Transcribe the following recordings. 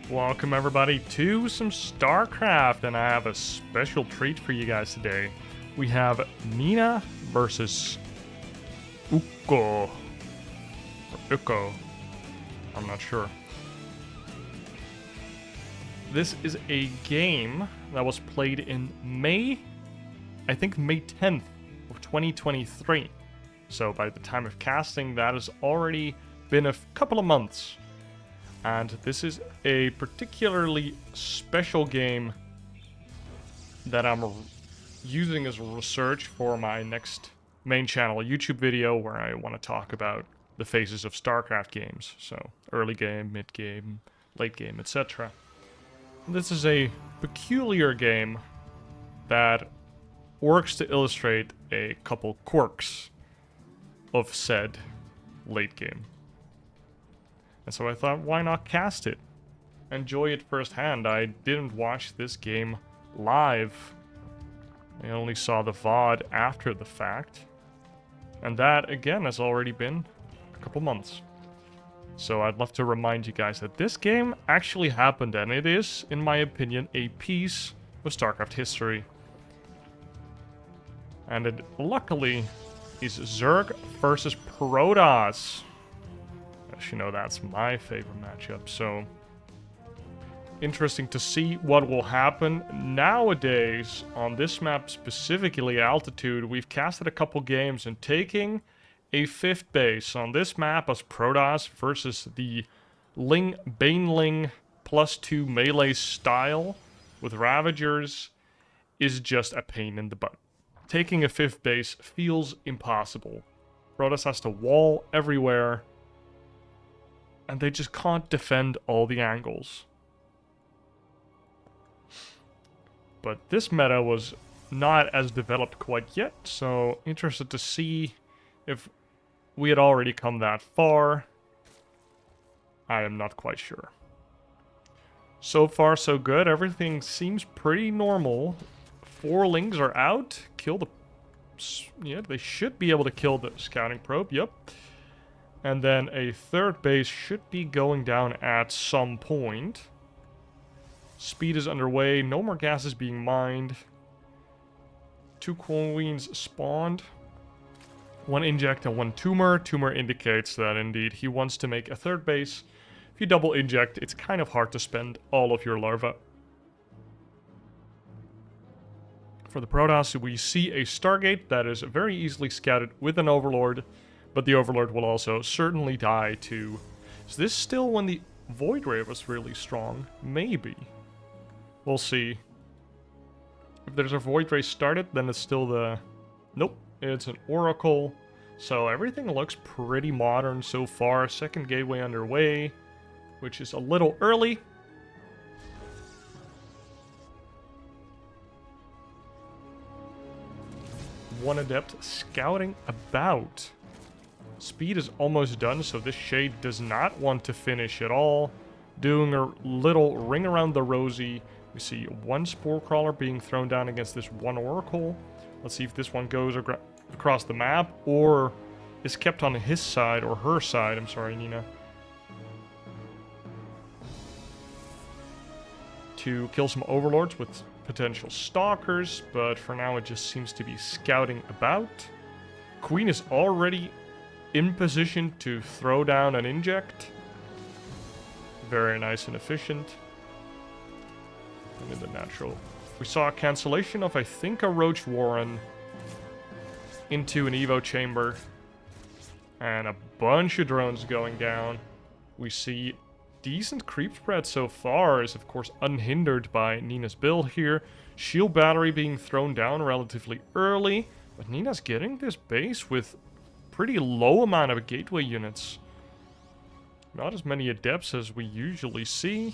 Welcome everybody to some StarCraft, and I have a special treat for you guys today. We have Nina versus Ukko. Or Ukko. I'm not sure. This is a game that was played in May, I think May 10th of 2023. So by the time of casting, that has already been a couple of months. And this is a particularly special game that I'm using as research for my next main channel YouTube video, where I want to talk about the phases of StarCraft games. So early game, mid game, late game, etc. This is a peculiar game that works to illustrate a couple quirks of said late game. And so I thought, why not cast it? Enjoy it firsthand. I didn't watch this game live. I only saw the VOD after the fact. And that, again, has already been a couple months. So I'd love to remind you guys that this game actually happened, and it is, in my opinion, a piece of StarCraft history. And it, luckily, is Zerg versus Protoss. As you know, that's my favorite matchup, so interesting to see what will happen. Nowadays, on this map specifically, Altitude, we've casted a couple games, and taking a 5th base on this map as Protoss versus the Baneling +2 melee style with Ravagers is just a pain in the butt. Taking a 5th base feels impossible. Protoss has to wall everywhere, and they just can't defend all the angles. But this meta was not as developed quite yet, so interested to see if we had already come that far. I am not quite sure. So far, so good. Everything seems pretty normal. 4 lings are out. Kill the... Yeah, they should be able to kill the scouting probe. Yep. And then a 3rd base should be going down at some point. Speed is underway. No more gas is being mined. 2 queens spawned. 1 inject and 1 tumor. Tumor indicates that indeed he wants to make a 3rd base. If you double inject, it's kind of hard to spend all of your larvae. For the Protoss, we see a Stargate that is very easily scouted with an Overlord. But the Overlord will also certainly die to... Is this still when the Void Ray was really strong? Maybe. We'll see. If there's a Void Ray started, then it's still the... Nope, it's an Oracle. So everything looks pretty modern so far. 2nd gateway underway, which is a little early. One Adept scouting about. Speed is almost done, so this Shade does not want to finish at all. Doing a little ring around the rosy. We see 1 Spore Crawler being thrown down against this 1 Oracle. Let's see if this one goes across the map, or is kept on his side, or her side. I'm sorry, Nina. To kill some Overlords with potential Stalkers, but for now it just seems to be scouting about. Queen is already in position to throw down an inject. Very nice and efficient. And in the natural, we saw a cancellation of, I think, a Roach Warren into an Evo chamber. And a bunch of drones going down. We see decent creep spread so far, is of course unhindered by Nina's build here. Shield battery being thrown down relatively early. But Nina's getting this base with pretty low amount of gateway units. Not as many adepts as we usually see.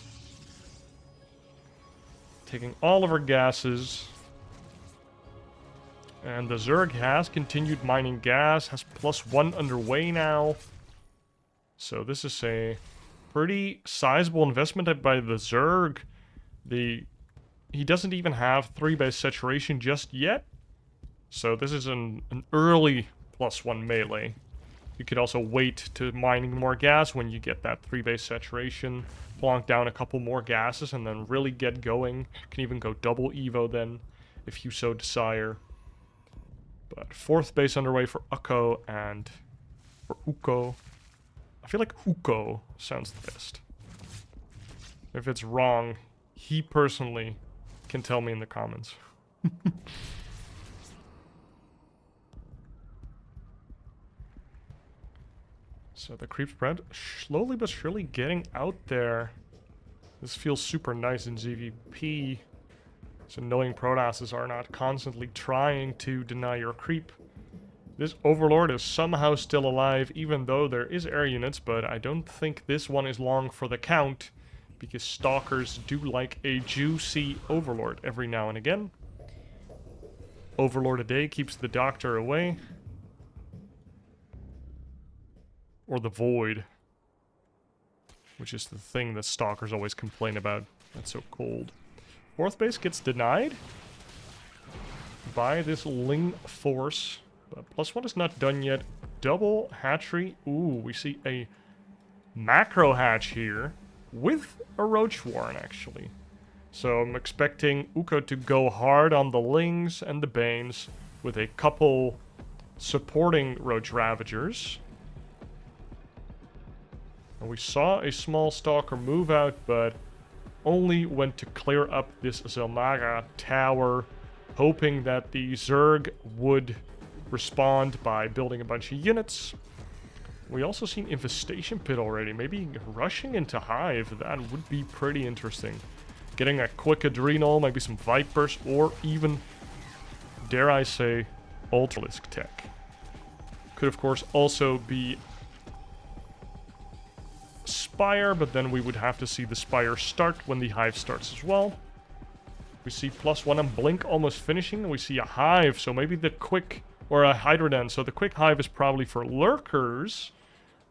Taking all of our gases. And the Zerg has continued mining gas, has +1 underway now. So this is a pretty sizable investment by the Zerg. He doesn't even have 3 base saturation just yet. So this is an early +1 melee. You could also wait to mining more gas when you get that 3-base saturation. Plonk down a couple more gases and then really get going. You can even go double Evo then, if you so desire. But 4th base underway for Ukko and for Ukko. I feel like Ukko sounds the best. If it's wrong, he personally can tell me in the comments. So the creep spread slowly but surely getting out there. This feels super nice in ZVP. So knowing Protosses are not constantly trying to deny your creep. This Overlord is somehow still alive, even though there is air units, but I don't think this one is long for the count, because Stalkers do like a juicy Overlord every now and again. Overlord a day keeps the Doctor away. Or the Void. Which is the thing that Stalkers always complain about. That's so cold. 4th base gets denied by this Ling Force. But +1 is not done yet. Double hatchery. Ooh, we see a macro hatch here with a Roach Warren, actually. So I'm expecting Ukko to go hard on the Lings and the Banes with a couple supporting Roach Ravagers. And we saw a small Stalker move out, but only went to clear up this Zelnaga tower, hoping that the Zerg would respond by building a bunch of units. We also seen Infestation Pit already, maybe rushing into Hive. That would be pretty interesting. Getting a quick Adrenal, maybe some Vipers, or even, dare I say, Ultralisk tech. Could of course also be Spire, but then we would have to see the Spire start when the Hive starts as well. We see +1 and Blink almost finishing. We see a Hive, so maybe the quick, or a Hydroden. So the quick Hive is probably for Lurkers.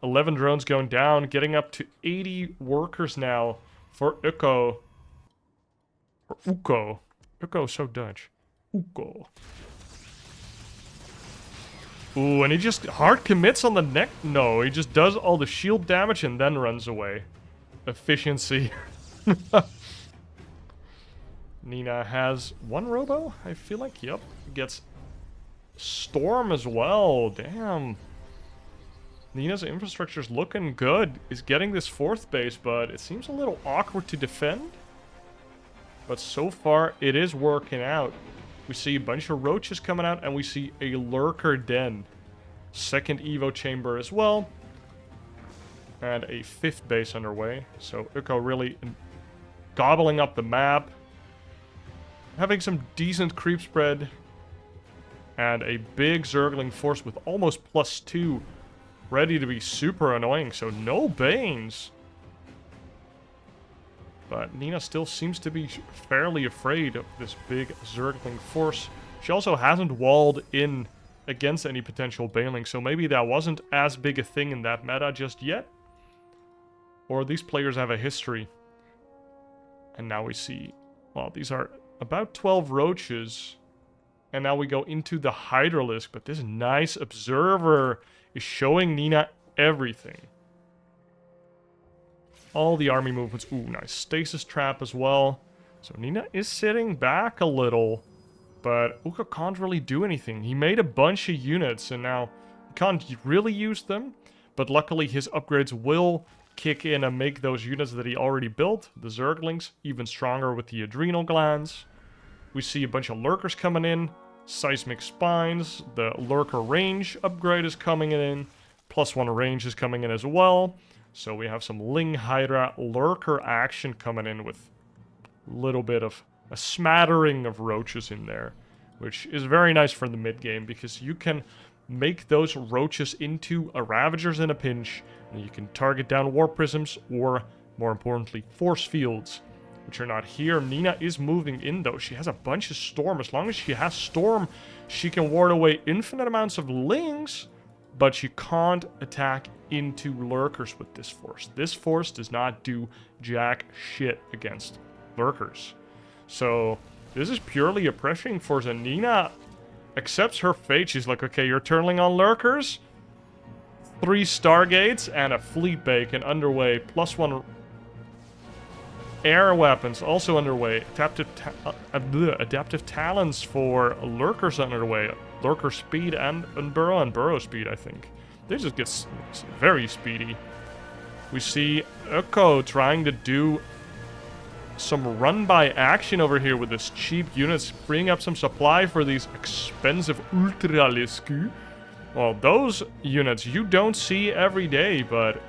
11 drones going down, getting up to 80 workers now for Ukko. Or Ukko. Ukko is so Dutch. Ukko. Ooh, and he just hard commits on the neck? No, he just does all the shield damage and then runs away. Efficiency. Nina has 1 robo, I feel like. Yep. Gets Storm as well. Damn. Nina's infrastructure's looking good. Is getting this 4th base, but it seems a little awkward to defend. But so far, it is working out. We see a bunch of roaches coming out, and we see a lurker den. 2nd Evo chamber as well. And a 5th base underway. So Ukko really gobbling up the map. Having some decent creep spread. And a big Zergling force with almost +2. Ready to be super annoying. So no Banes. But Nina still seems to be fairly afraid of this big Zergling force. She also hasn't walled in against any potential Baneling, so maybe that wasn't as big a thing in that meta just yet. Or these players have a history. And now we see, well, these are about 12 roaches. And now we go into the Hydralisk, but this nice observer is showing Nina everything. All the army movements. Ooh, nice stasis trap as well. So Nina is sitting back a little. But Ukko can't really do anything. He made a bunch of units and now he can't really use them. But luckily his upgrades will kick in and make those units that he already built, the Zerglings, even stronger with the adrenal glands. We see a bunch of lurkers coming in. Seismic spines. The lurker range upgrade is coming in. +1 range is coming in as well. So we have some Ling Hydra lurker action coming in with a little bit of a smattering of roaches in there, which is very nice for the mid game because you can make those roaches into a Ravagers in a pinch, and you can target down War Prisms or, more importantly, Force Fields, which are not here. Nina is moving in though. She has a bunch of Storm. As long as she has Storm, she can ward away infinite amounts of Lings, but she can't attack into Lurkers with this force. This force does not do jack shit against Lurkers. So this is purely a pressuring force, and Nina accepts her fate. She's like, okay, you're turning on Lurkers? 3 Stargates and a Fleet Beacon underway. +1 air weapons also underway. Adaptive talents for lurkers underway. Lurker speed and burrow speed, I think. They just get very speedy. We see Ukko trying to do some run-by action over here with this cheap units, freeing up some supply for these expensive Ultralisku. Well, those units you don't see every day, but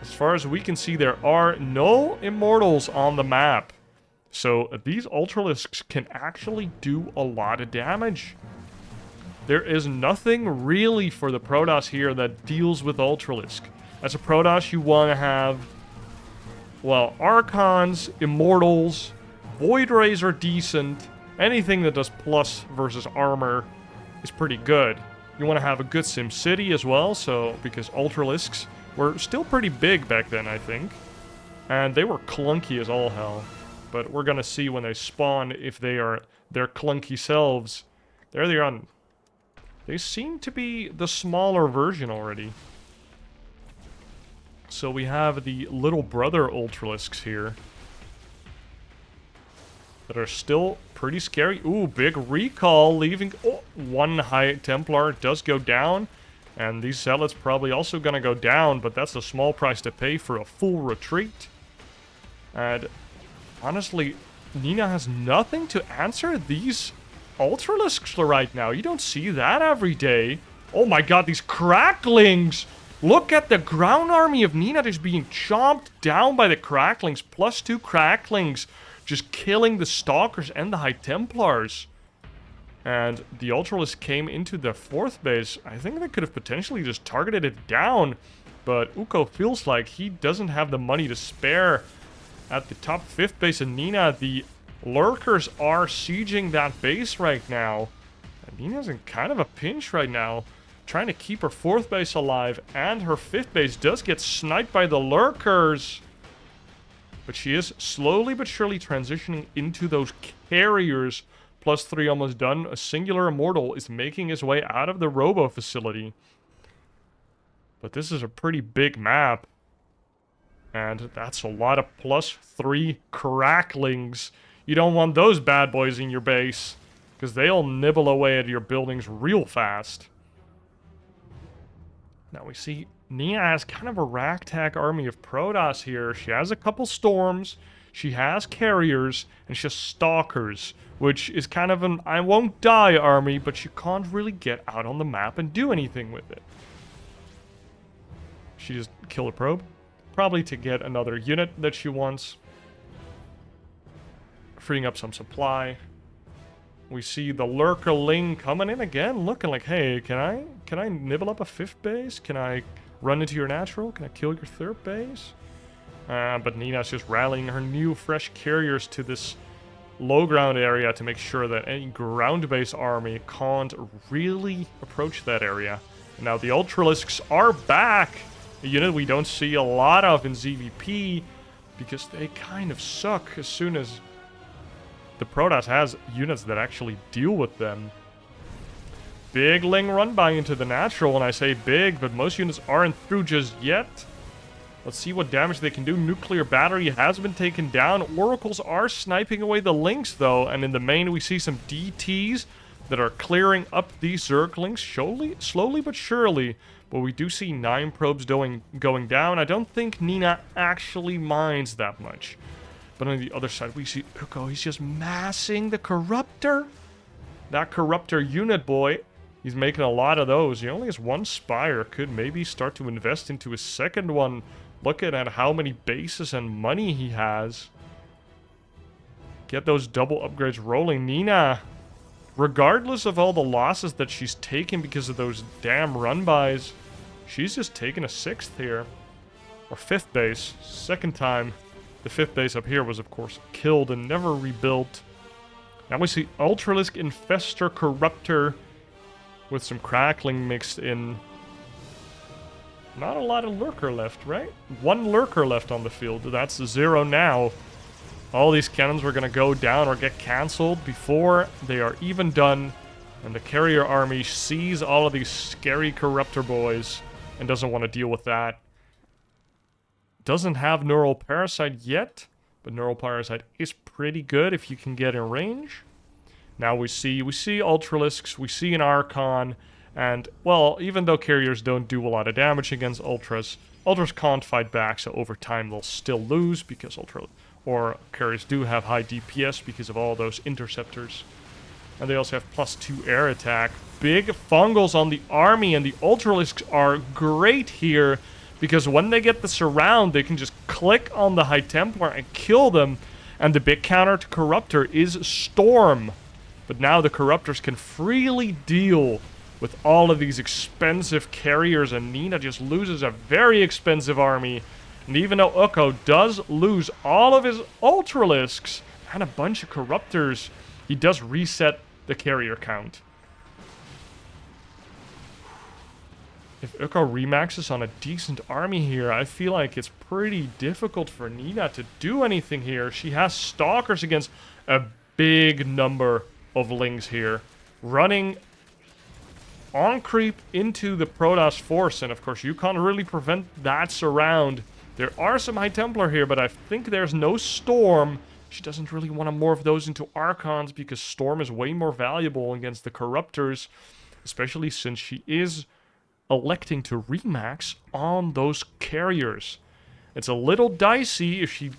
as far as we can see, there are no immortals on the map. So these Ultralisks can actually do a lot of damage. There is nothing really for the Protoss here that deals with Ultralisk. As a Protoss, you want to have, well, Archons, Immortals, Void Rays are decent. Anything that does plus versus armor is pretty good. You want to have a good SimCity as well, so because Ultralisks were still pretty big back then, I think. And they were clunky as all hell. But we're gonna see when they spawn if they are their clunky selves. There they are. They seem to be the smaller version already. So we have the little brother Ultralisks here that are still pretty scary. Ooh, big recall leaving. Oh, 1 High Templar does go down. And these zealots probably also gonna go down, but that's a small price to pay for a full retreat. And honestly, Nina has nothing to answer these Ultralisks right now. You don't see that every day. Oh my god, these cracklings! Look at the ground army of Nina just being chomped down by the cracklings. +2 cracklings just killing the stalkers and the High Templars. And the Ultralisk came into the 4th base. I think they could have potentially just targeted it down. But Ukko feels like he doesn't have the money to spare. At the top 5th base in Nina, the lurkers are sieging that base right now. And Nina's in kind of a pinch right now, trying to keep her 4th base alive. And her 5th base does get sniped by the lurkers. But she is slowly but surely transitioning into those carriers. +3 almost done. A singular immortal is making his way out of the robo facility. But this is a pretty big map. And that's a lot of +3 cracklings. You don't want those bad boys in your base, because they'll nibble away at your buildings real fast. Now we see Nina has kind of a ragtag army of Protoss here. She has a couple storms, she has carriers, and she has stalkers, which is kind of an I won't die army, but you can't really get out on the map and do anything with it. She just killed a probe, probably to get another unit that she wants, freeing up some supply. We see the Lurkerling coming in again, looking like, hey, can I nibble up a 5th base? Can I run into your natural? Can I kill your 3rd base? But Nina's just rallying her new fresh carriers to this low ground area to make sure that any ground-based army can't really approach that area. And now the Ultralisks are back, a unit we don't see a lot of in ZVP, because they kind of suck as soon as the Protoss has units that actually deal with them. Big Ling run by into the natural, and I say big, but most units aren't through just yet. Let's see what damage they can do. Nuclear battery has been taken down. Oracles are sniping away the links, though, and in the main we see some DTs that are clearing up these Zerglings slowly but surely. But we do see 9 probes going down. I don't think Nina actually minds that much. But on the other side, we see Ukko. He's just massing the Corruptor. That Corruptor unit, boy. He's making a lot of those. He only has 1 Spire. Could maybe start to invest into his 2nd one. Looking at how many bases and money he has. Get those double upgrades rolling. Nina, regardless of all the losses that she's taken because of those damn run-bys, she's just taking a 6th here. Or 5th base. 2nd time. The 5th base up here was, of course, killed and never rebuilt. Now we see Ultralisk Infestor Corruptor with some crackling mixed in. Not a lot of lurker left, right? 1 lurker left on the field. That's 0 now. All these cannons were going to go down or get cancelled before they are even done. And the carrier army sees all of these scary Corruptor boys and doesn't want to deal with that. Doesn't have Neural Parasite yet, but Neural Parasite is pretty good if you can get in range. Now we see Ultralisks, we see an Archon, and, well, even though carriers don't do a lot of damage against Ultras, Ultras can't fight back, so over time they'll still lose because carriers do have high DPS because of all those interceptors. And they also have +2 air attack. Big fungals on the army, and the Ultralisks are great here because when they get the surround, they can just click on the High Templar and kill them. And the big counter to Corruptor is Storm. But now the Corruptors can freely deal with all of these expensive carriers, and Nina just loses a very expensive army. And even though Ukko does lose all of his Ultralisks and a bunch of Corruptors, he does reset the carrier count. If Ukko remaxes on a decent army here, I feel like it's pretty difficult for Nina to do anything here. She has Stalkers against a big number of Lings here, running on creep into the Protoss force, and of course you can't really prevent that surround. There are some High Templar here, but I think there's no Storm. She doesn't really want to morph those into Archons because Storm is way more valuable against the Corruptors, especially since she is electing to remax on those carriers. It's a little dicey if she,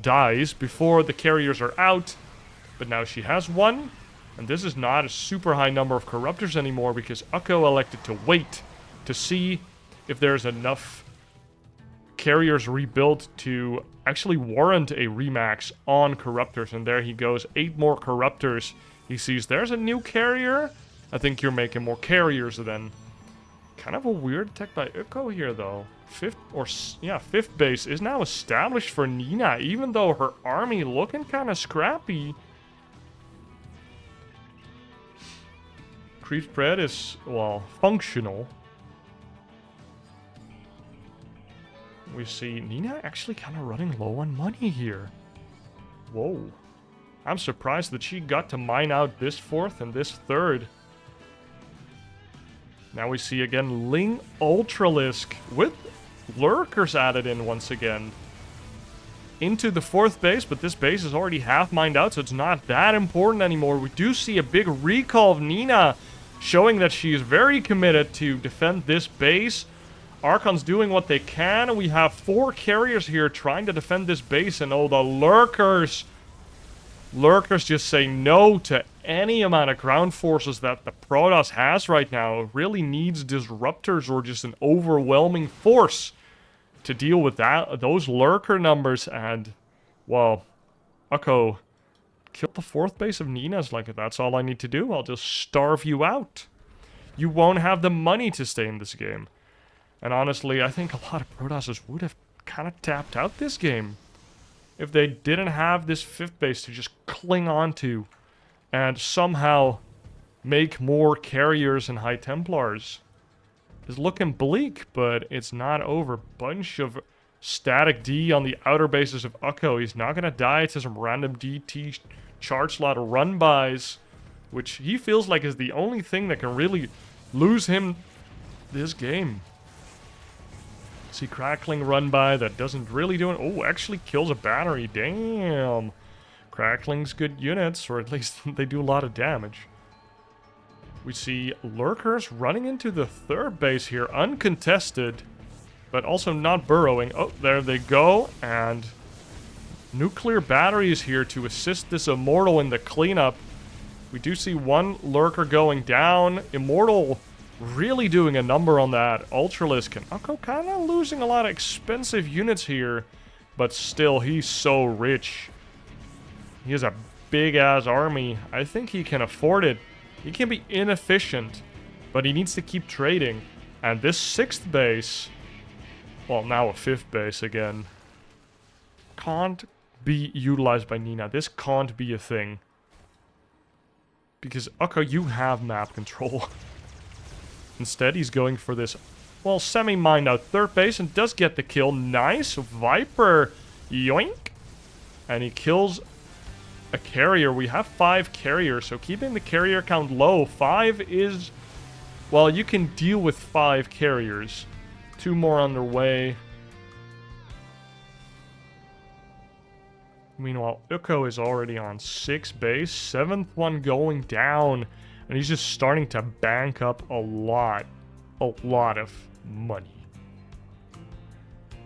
dies before the carriers are out, but now she has one, and this is not a super high number of Corruptors anymore because Ukko elected to wait to see if there's enough carriers rebuilt to actually warrant a remax on Corruptors, and there he goes, 8 more Corruptors. He sees there's a new carrier. I think you're making more carriers then. Kind of a weird attack by Ukko here though. Fifth base is now established for Nina, even though her army looking kind of scrappy. Creep spread is, well, functional. We see Nina actually kind of running low on money here. Whoa. I'm surprised that she got to mine out this 4th and this 3rd. Now we see again Ling Ultralisk with Lurkers added in once again. Into the 4th base, but this base is already half mined out, so it's not that important anymore. We do see a big recall of Nina, showing that she is very committed to defend this base. Archon's doing what they can, and we have 4 carriers here trying to defend this base, and oh, the Lurkers. Lurkers just say no to any amount of ground forces that the Protoss has right now. It really needs disruptors or just an overwhelming force to deal with those Lurker numbers, and, well, Ukko killed the 4th base of Nina's. Like, that's all I need to do. I'll just starve you out. You won't have the money to stay in this game. And honestly, I think a lot of Protosses would have kind of tapped out this game if they didn't have this 5th base to just cling on to and somehow make more carriers and High Templars. It's looking bleak, but it's not over. Bunch of static D on the outer bases of Ukko. He's not going to die to some random DT charge slot run-bys, which he feels like is the only thing that can really lose him this game. See Crackling run-by that doesn't really do it. Oh, actually kills a battery. Damn. Crackling's good units, or at least they do a lot of damage. We see Lurkers running into the 3rd base here, uncontested, but also not burrowing. Oh, there they go, and nuclear batteries here to assist this Immortal in the cleanup. We do see one Lurker going down. Immortal really doing a number on that Ultralisk, and Ukko kind of losing a lot of expensive units here, but still, he's so rich. He has a big-ass army. I think he can afford it. He can be inefficient, but he needs to keep trading. And this 6th base, well, now a 5th base again, can't be utilized by Nina. This can't be a thing. Because, Ukko, you have map control. Instead, he's going for this, well, semi-mined out 3rd base and does get the kill. Nice. Viper. Yoink. And he kills a carrier. We have 5 carriers, so keeping the carrier count low. 5 is Well, you can deal with 5 carriers. 2 more on their way. Meanwhile, Ukko is already on 6 base. 7th one going down. And he's just starting to bank up a lot of money.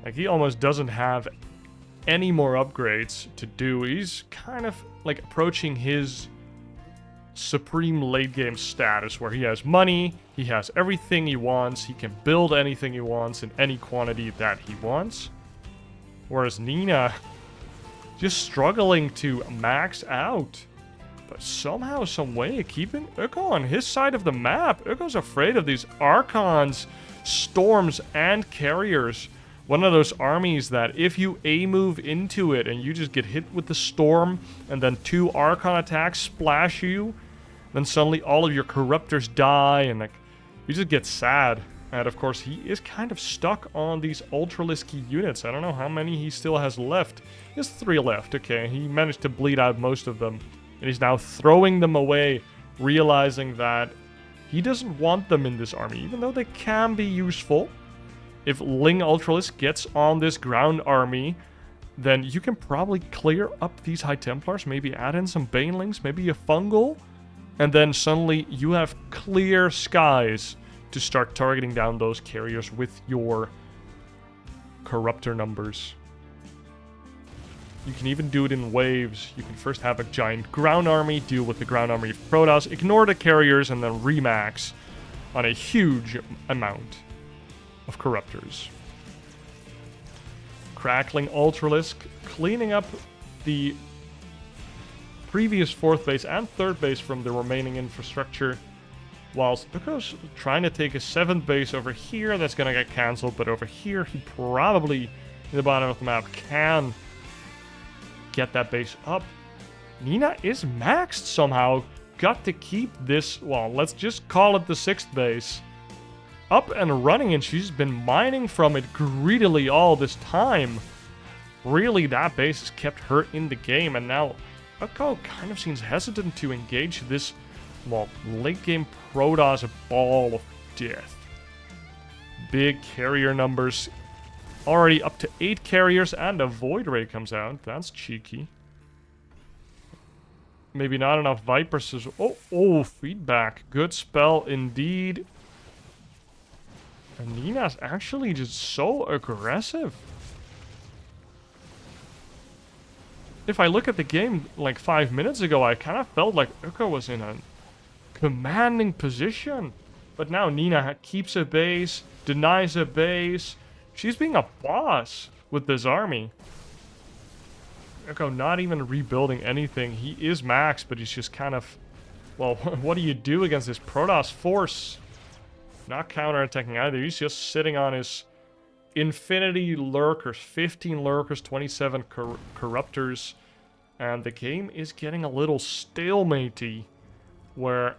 Like, he almost doesn't have any more upgrades to do. He's kind of like approaching his supreme late game status where he has money, he has everything he wants, he can build anything he wants in any quantity that he wants. Whereas Nina just struggling to max out. But somehow, some way, keeping Ukko on his side of the map. Ukko's afraid of these Archons, Storms, and Carriers. One of those armies that if you A-move into it and you just get hit with the Storm and then 2 Archon attacks splash you, then suddenly all of your Corruptors die and like you just get sad. And of course he is kind of stuck on these Ultralisky units. I don't know how many he still has left. He has 3 left, okay. He managed to bleed out most of them. And he's now throwing them away, realizing that he doesn't want them in this army, even though they can be useful. If Ling Ultralisk gets on this ground army, then you can probably clear up these High Templars, maybe add in some Banelings, maybe a Fungal, and then suddenly you have clear skies to start targeting down those carriers with your Corruptor numbers. You can even do it in waves. You can first have a giant ground army, deal with the ground army of Protoss, ignore the carriers, and then remax on a huge amount of Corruptors. Crackling Ultralisk, cleaning up the previous 4th base and 3rd base from the remaining infrastructure, whilst Ukko's trying to take a 7th base over here. That's gonna get cancelled, but over here he probably, in the bottom of the map, can get that base up. Nina is maxed somehow. Got to keep this, well, let's just call it the 6th base, up and running, and she's been mining from it greedily all this time. Really, that base has kept her in the game, and now Ukko kind of seems hesitant to engage this, well, late game Protoss ball of death. Big carrier numbers. Already up to 8 carriers, and a Void Ray comes out. That's cheeky. Maybe not enough Vipers. Oh, feedback. Good spell indeed. And Nina's actually just so aggressive. If I look at the game like 5 minutes ago, I kind of felt like Ukko was in a commanding position. But now Nina keeps a base, denies a base. She's being a boss with this army. Ukko not even rebuilding anything. He is maxed, but he's just kind of... Well, what do you do against this Protoss force? Not counterattacking either. He's just sitting on his infinity lurkers. 15 lurkers, 27 corruptors. And the game is getting a little stalematey, where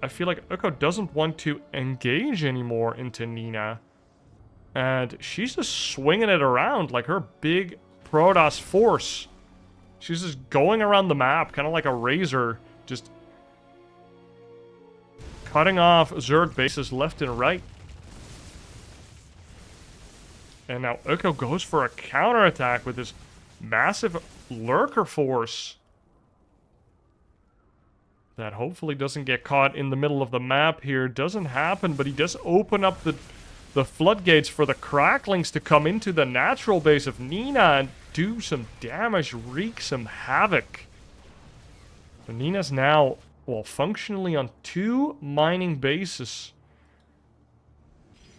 I feel like Ukko doesn't want to engage anymore into Nina. And she's just swinging it around like her big Protoss force. She's just going around the map, kind of like a razor, just cutting off Zerg bases left and right. And now Ukko goes for a counterattack with this massive lurker force that hopefully doesn't get caught in the middle of the map here. Doesn't happen, but he does open up the floodgates for the cracklings to come into the natural base of Nina and do some damage, wreak some havoc. But Nina's now, well, functionally on 2 mining bases.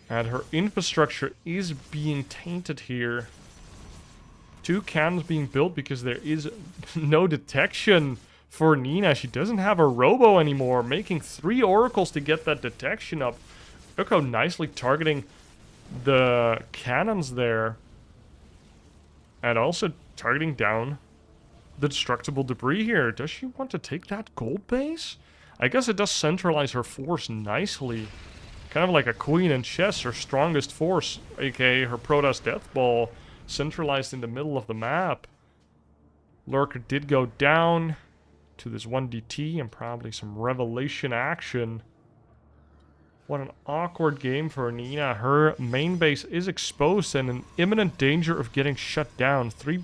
And her infrastructure is being tainted here. 2 cannons being built because there is no detection for Nina. She doesn't have a robo anymore, making 3 oracles to get that detection up. Ukko nicely targeting the cannons there. And also targeting down the destructible debris here. Does she want to take that gold base? I guess it does centralize her force nicely. Kind of like a queen in chess, her strongest force, aka her Protoss Death Ball, centralized in the middle of the map. Lurker did go down to this 1DT and probably some revelation action. What an awkward game for Nina. Her main base is exposed and in imminent danger of getting shut down. 3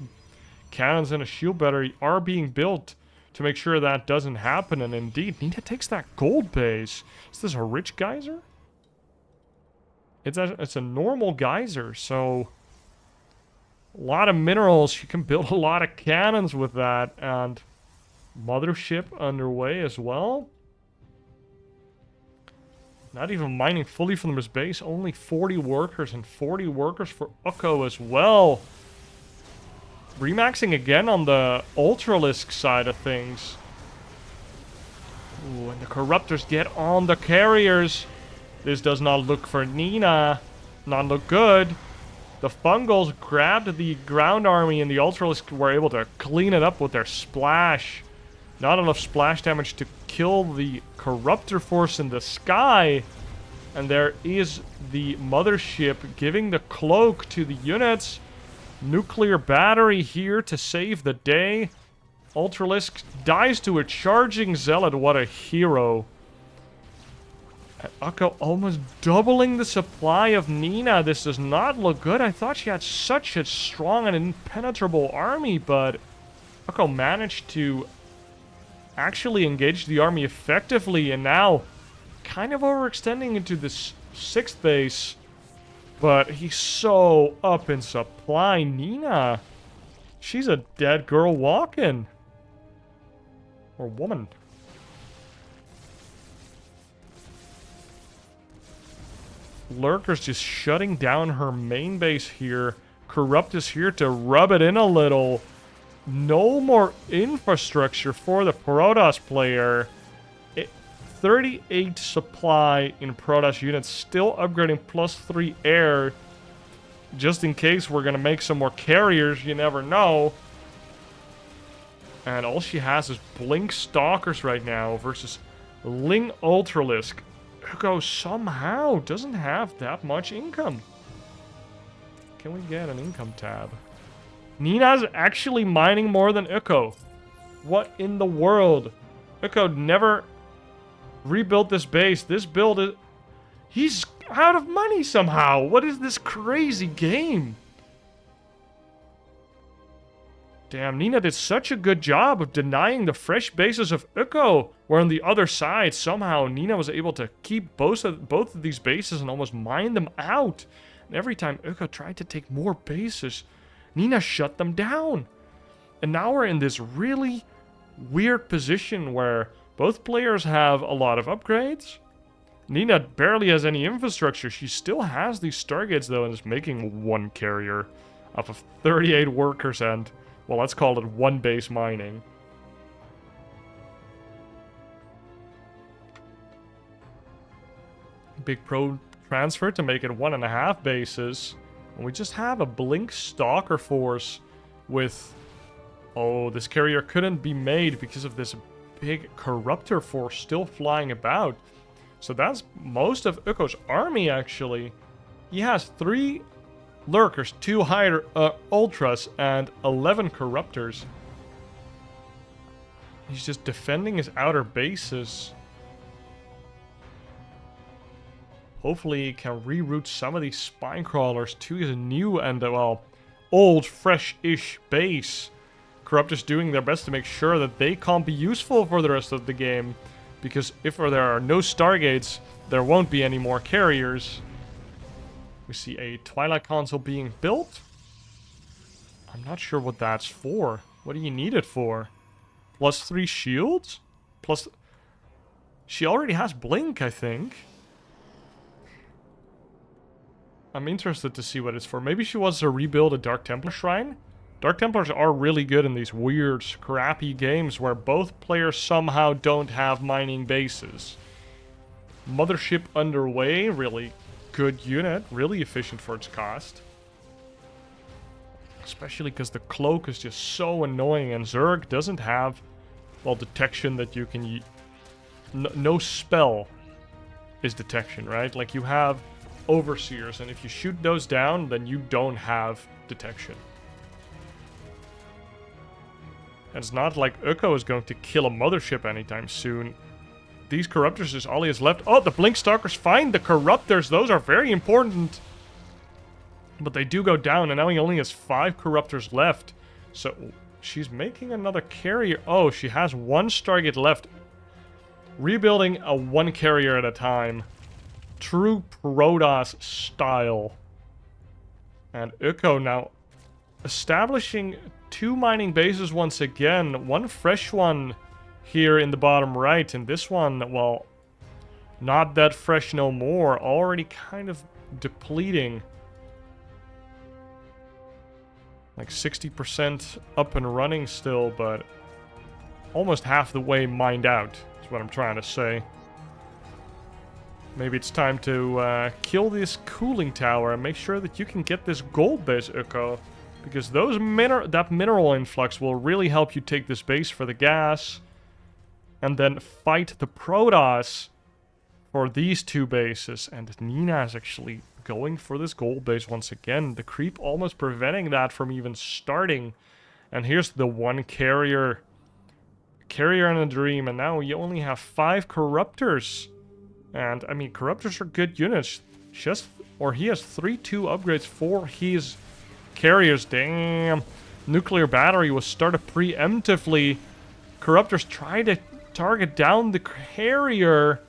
cannons and a shield battery are being built to make sure that doesn't happen. And indeed, Nina takes that gold base. Is this a rich geyser? It's a normal geyser, so a lot of minerals. You can build a lot of cannons with that. And mothership underway as well. Not even mining fully from this base. Only 40 workers and 40 workers for Ukko as well. Remaxing again on the Ultralisk side of things. Ooh, and the Corruptors get on the carriers. This does not look for Nina. Not look good. The Fungals grabbed the ground army and the Ultralisk were able to clean it up with their splash. Not enough splash damage to kill the Corruptor force in the sky. And there is the mothership giving the cloak to the units. Nuclear battery here to save the day. Ultralisk dies to a charging zealot. What a hero. And Ukko almost doubling the supply of Nina. This does not look good. I thought she had such a strong and impenetrable army, but Ukko managed to actually engage the army effectively, and now kind of overextending into this 6th base. But he's so up in supply. Nina, she's a dead girl walking. Or woman. Lurker's just shutting down her main base here. Corrupt is here to rub it in a little. No more infrastructure for the Protoss player. 38 supply in Protoss units, still upgrading +3 air. Just in case we're gonna make some more carriers, you never know. And all she has is Blink Stalkers right now versus Ling Ultralisk. Ukko somehow doesn't have that much income. Can we get an income tab? Nina's actually mining more than Ukko. What in the world? Ukko never rebuilt this base. This build is... He's out of money somehow. What is this crazy game? Damn, Nina did such a good job of denying the fresh bases of Ukko. Where on the other side, somehow Nina was able to keep both of these bases and almost mine them out. And every time Ukko tried to take more bases, Nina shut them down. And now we're in this really weird position where both players have a lot of upgrades. Nina barely has any infrastructure. She still has these Stargates though and is making 1 carrier off of 38 workers and, well, let's call it 1 base mining. Big pro transfer to make it 1.5 bases. And we just have a Blink Stalker force with... Oh, this carrier couldn't be made because of this big Corruptor force still flying about. So that's most of Ukko's army, actually. He has 3 Lurkers, 2 higher Ultras, and 11 Corruptors. He's just defending his outer bases. Hopefully he can reroute some of these spine crawlers to his new and, well, old, fresh-ish base. Corruptors doing their best to make sure that they can't be useful for the rest of the game. Because if there are no Stargates, there won't be any more carriers. We see a Twilight console being built. I'm not sure what that's for. What do you need it for? +3 shields? Plus... She already has Blink, I think. I'm interested to see what it's for. Maybe she wants to rebuild a Dark Templar shrine? Dark Templars are really good in these weird, scrappy games where both players somehow don't have mining bases. Mothership underway, really good unit, really efficient for its cost. Especially because the cloak is just so annoying and Zerg doesn't have, well, detection that you can... No spell is detection, right? Like you have overseers, and if you shoot those down, then you don't have detection. And it's not like Ukko is going to kill a mothership anytime soon. these Corruptors is all he has left. Oh, the Blink Stalkers find the Corruptors. Those are very important. But they do go down, and now he only has 5 Corruptors left. So she's making another carrier. Oh, she has 1 Stargate left. Rebuilding a 1 carrier at a time. True Protoss style. And Ukko now establishing 2 mining bases once again. 1 fresh one here in the bottom right. And this one, well, not that fresh no more. Already kind of depleting. Like 60% up and running still, but almost half the way mined out, is what I'm trying to say. Maybe it's time to kill this cooling tower and make sure that you can get this gold base, Ukko. Because those that mineral influx will really help you take this base for the gas. And then fight the Protoss for these 2 bases. And Nina is actually going for this gold base once again. The creep almost preventing that from even starting. And here's the 1 carrier. Carrier in a dream. And now you only have 5 Corruptors. And, I mean, Corruptors are good units. He has 3-2 upgrades for his carriers. Damn. Nuclear battery was started preemptively. Corruptors try to target down the carrier.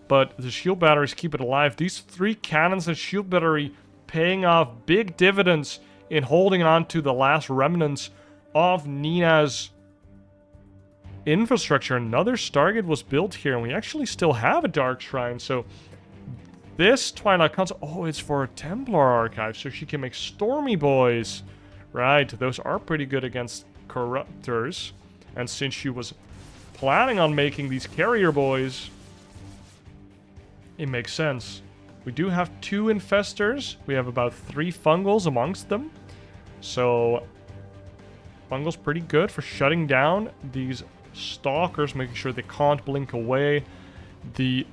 But the shield batteries keep it alive. These 3 cannons and shield battery paying off big dividends in holding on to the last remnants of Nina's infrastructure. Another Stargate was built here, and we actually still have a Dark Shrine. So this Twilight Console, oh, it's for a Templar archive, so she can make Stormy Boys. Right, those are pretty good against Corruptors. And since she was planning on making these Carrier Boys, it makes sense. We do have 2 Infestors. We have about 3 Fungals amongst them. So Fungal's pretty good for shutting down these Stalkers, making sure they can't blink away. The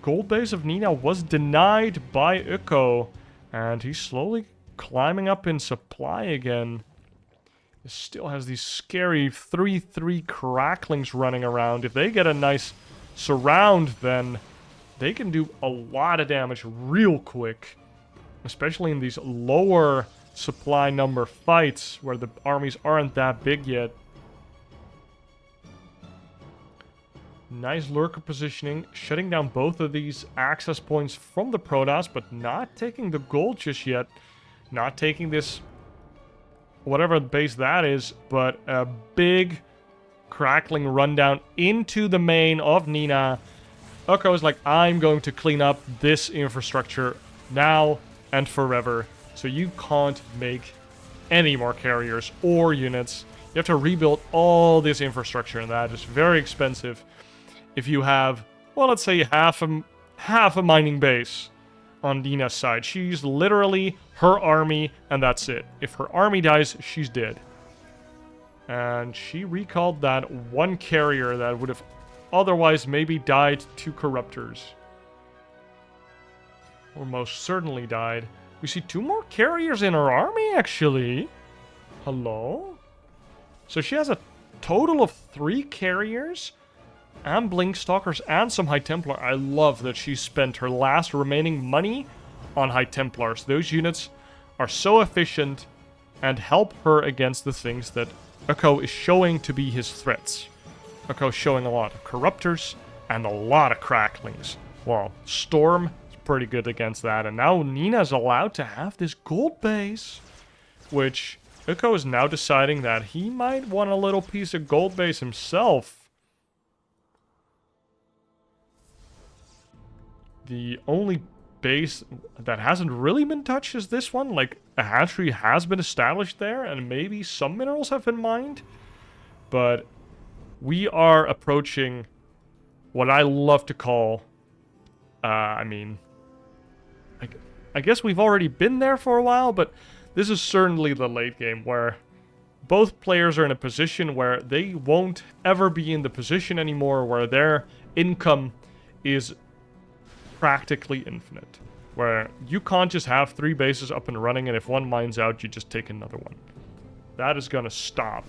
gold base of Nina was denied by Ukko, and he's slowly climbing up in supply again. It still has these scary 3-3 cracklings running around. If they get a nice surround, then they can do a lot of damage real quick. Especially in these lower supply number fights where the armies aren't that big yet. Nice lurker positioning, shutting down both of these access points from the Protoss, but not taking the gold just yet. Not taking this, whatever base that is, but a big crackling rundown into the main of Nina. Ukko is like, I'm going to clean up this infrastructure now and forever. So you can't make any more carriers or units. You have to rebuild all this infrastructure, and that is very expensive. If you have, well, let's say half a mining base on Nina's side. She's literally her army, and that's it. If her army dies, she's dead. And she recalled that 1 carrier that would have otherwise maybe died to Corruptors. Or most certainly died. We see 2 more carriers in her army, actually. Hello? So she has a total of 3 carriers and Blink Stalkers and some High Templar. I love that she spent her last remaining money on High Templars. Those units are so efficient and help her against the things that Ukko is showing to be his threats. Ukko showing a lot of Corruptors and a lot of Cracklings. Well, Storm is pretty good against that. And now Nina's allowed to have this gold base, which Ukko is now deciding that he might want a little piece of gold base himself. The only base that hasn't really been touched is this one. Like, a hatchery has been established there, and maybe some minerals have been mined. But we are approaching what I love to call, I guess we've already been there for a while, but this is certainly the late game where both players are in a position where they won't ever be in the position anymore where their income is practically infinite. Where you can't just have 3 bases up and running, and if one mines out, you just take another one. That is gonna stop.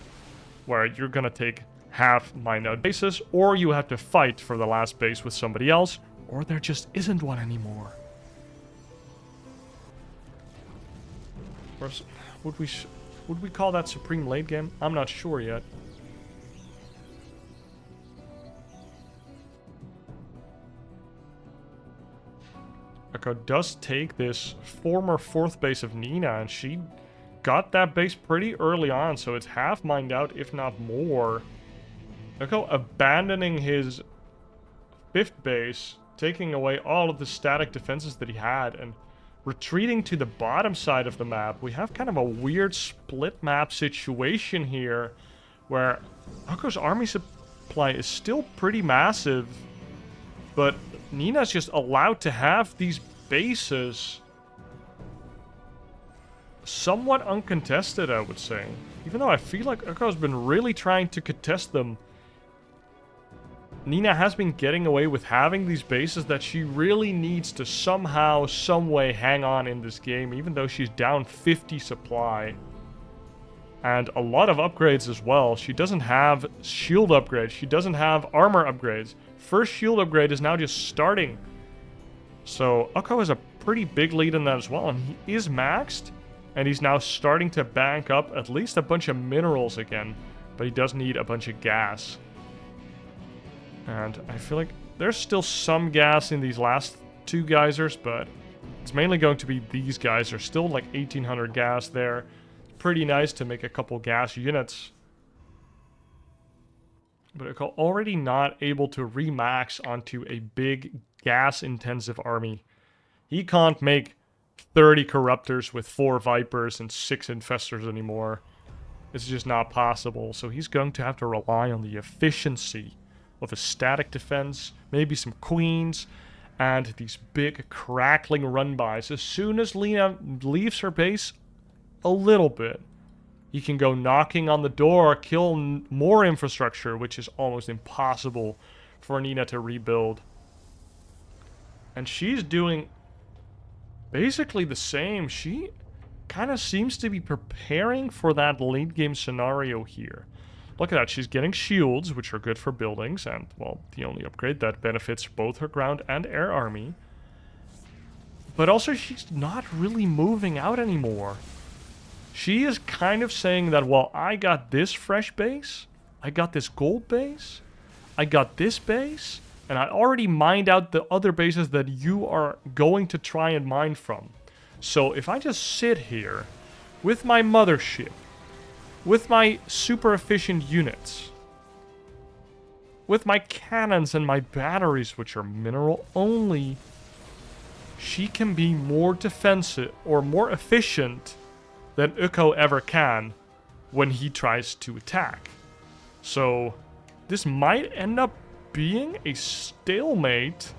Where you're gonna take have mined out bases, or you have to fight for the last base with somebody else, or there just isn't one anymore. Or would we call that supreme late game? I'm not sure yet. Ukko does take this former 4th base of Nina, and she got that base pretty early on, so it's half mined out, if not more. Ukko abandoning his 5th base, taking away all of the static defenses that he had, and retreating to the bottom side of the map. We have kind of a weird split map situation here, where Ukko's army supply is still pretty massive, but Nina's just allowed to have these bases somewhat uncontested, I would say. Even though I feel like Ukko's been really trying to contest them, Nina has been getting away with having these bases that she really needs to somehow, someway hang on in this game, even though she's down 50 supply. And a lot of upgrades as well. She doesn't have shield upgrades. She doesn't have armor upgrades. First shield upgrade is now just starting. So Ukko has a pretty big lead in that as well. And he is maxed. And he's now starting to bank up at least a bunch of minerals again. But he does need a bunch of gas. And I feel like there's still some gas in these last 2 geysers, but it's mainly going to be these geysers. Still like 1800 gas there. Pretty nice to make a couple gas units. But Ukko already not able to remax onto a big gas-intensive army. He can't make 30 Corruptors with 4 Vipers and 6 Infestors anymore. It's just not possible, so he's going to have to rely on the efficiency of a static defense, maybe some queens, and these big crackling run-bys. As soon as Lena leaves her base a little bit, he can go knocking on the door, kill more infrastructure, which is almost impossible for Nina to rebuild. And she's doing basically the same. She kind of seems to be preparing for that late game scenario here. Look at that, she's getting shields, which are good for buildings, and, well, the only upgrade that benefits both her ground and air army. But also, she's not really moving out anymore. She is kind of saying that, well, I got this fresh base, I got this gold base, I got this base, and I already mined out the other bases that you are going to try and mine from. So if I just sit here with my mothership, with my super efficient units, with my cannons and my batteries, which are mineral only, she can be more defensive or more efficient than Ukko ever can when he tries to attack. So this might end up being a stalemate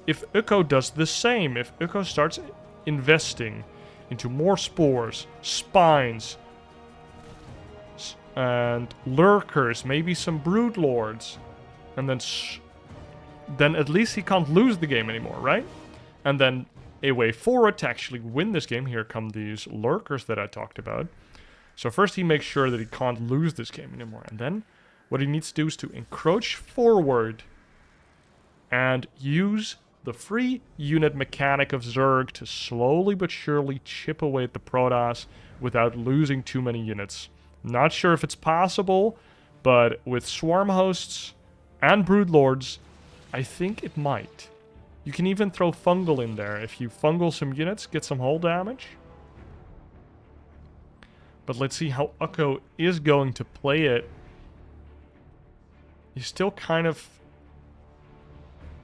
if Ukko does the same. If Ukko starts investing into more spores, spines, and lurkers, maybe some brood lords, and then at least he can't lose the game anymore, right? And then a way forward to actually win this game, here come these lurkers that I talked about. So first he makes sure that he can't lose this game anymore, and then what he needs to do is to encroach forward and use the free unit mechanic of Zerg to slowly but surely chip away at the Protoss without losing too many units. Not sure if it's possible, but with swarm hosts and broodlords, I think it might. You can even throw fungal in there. If you fungal some units, get some hull damage. But let's see how Ukko is going to play it. He's still kind of...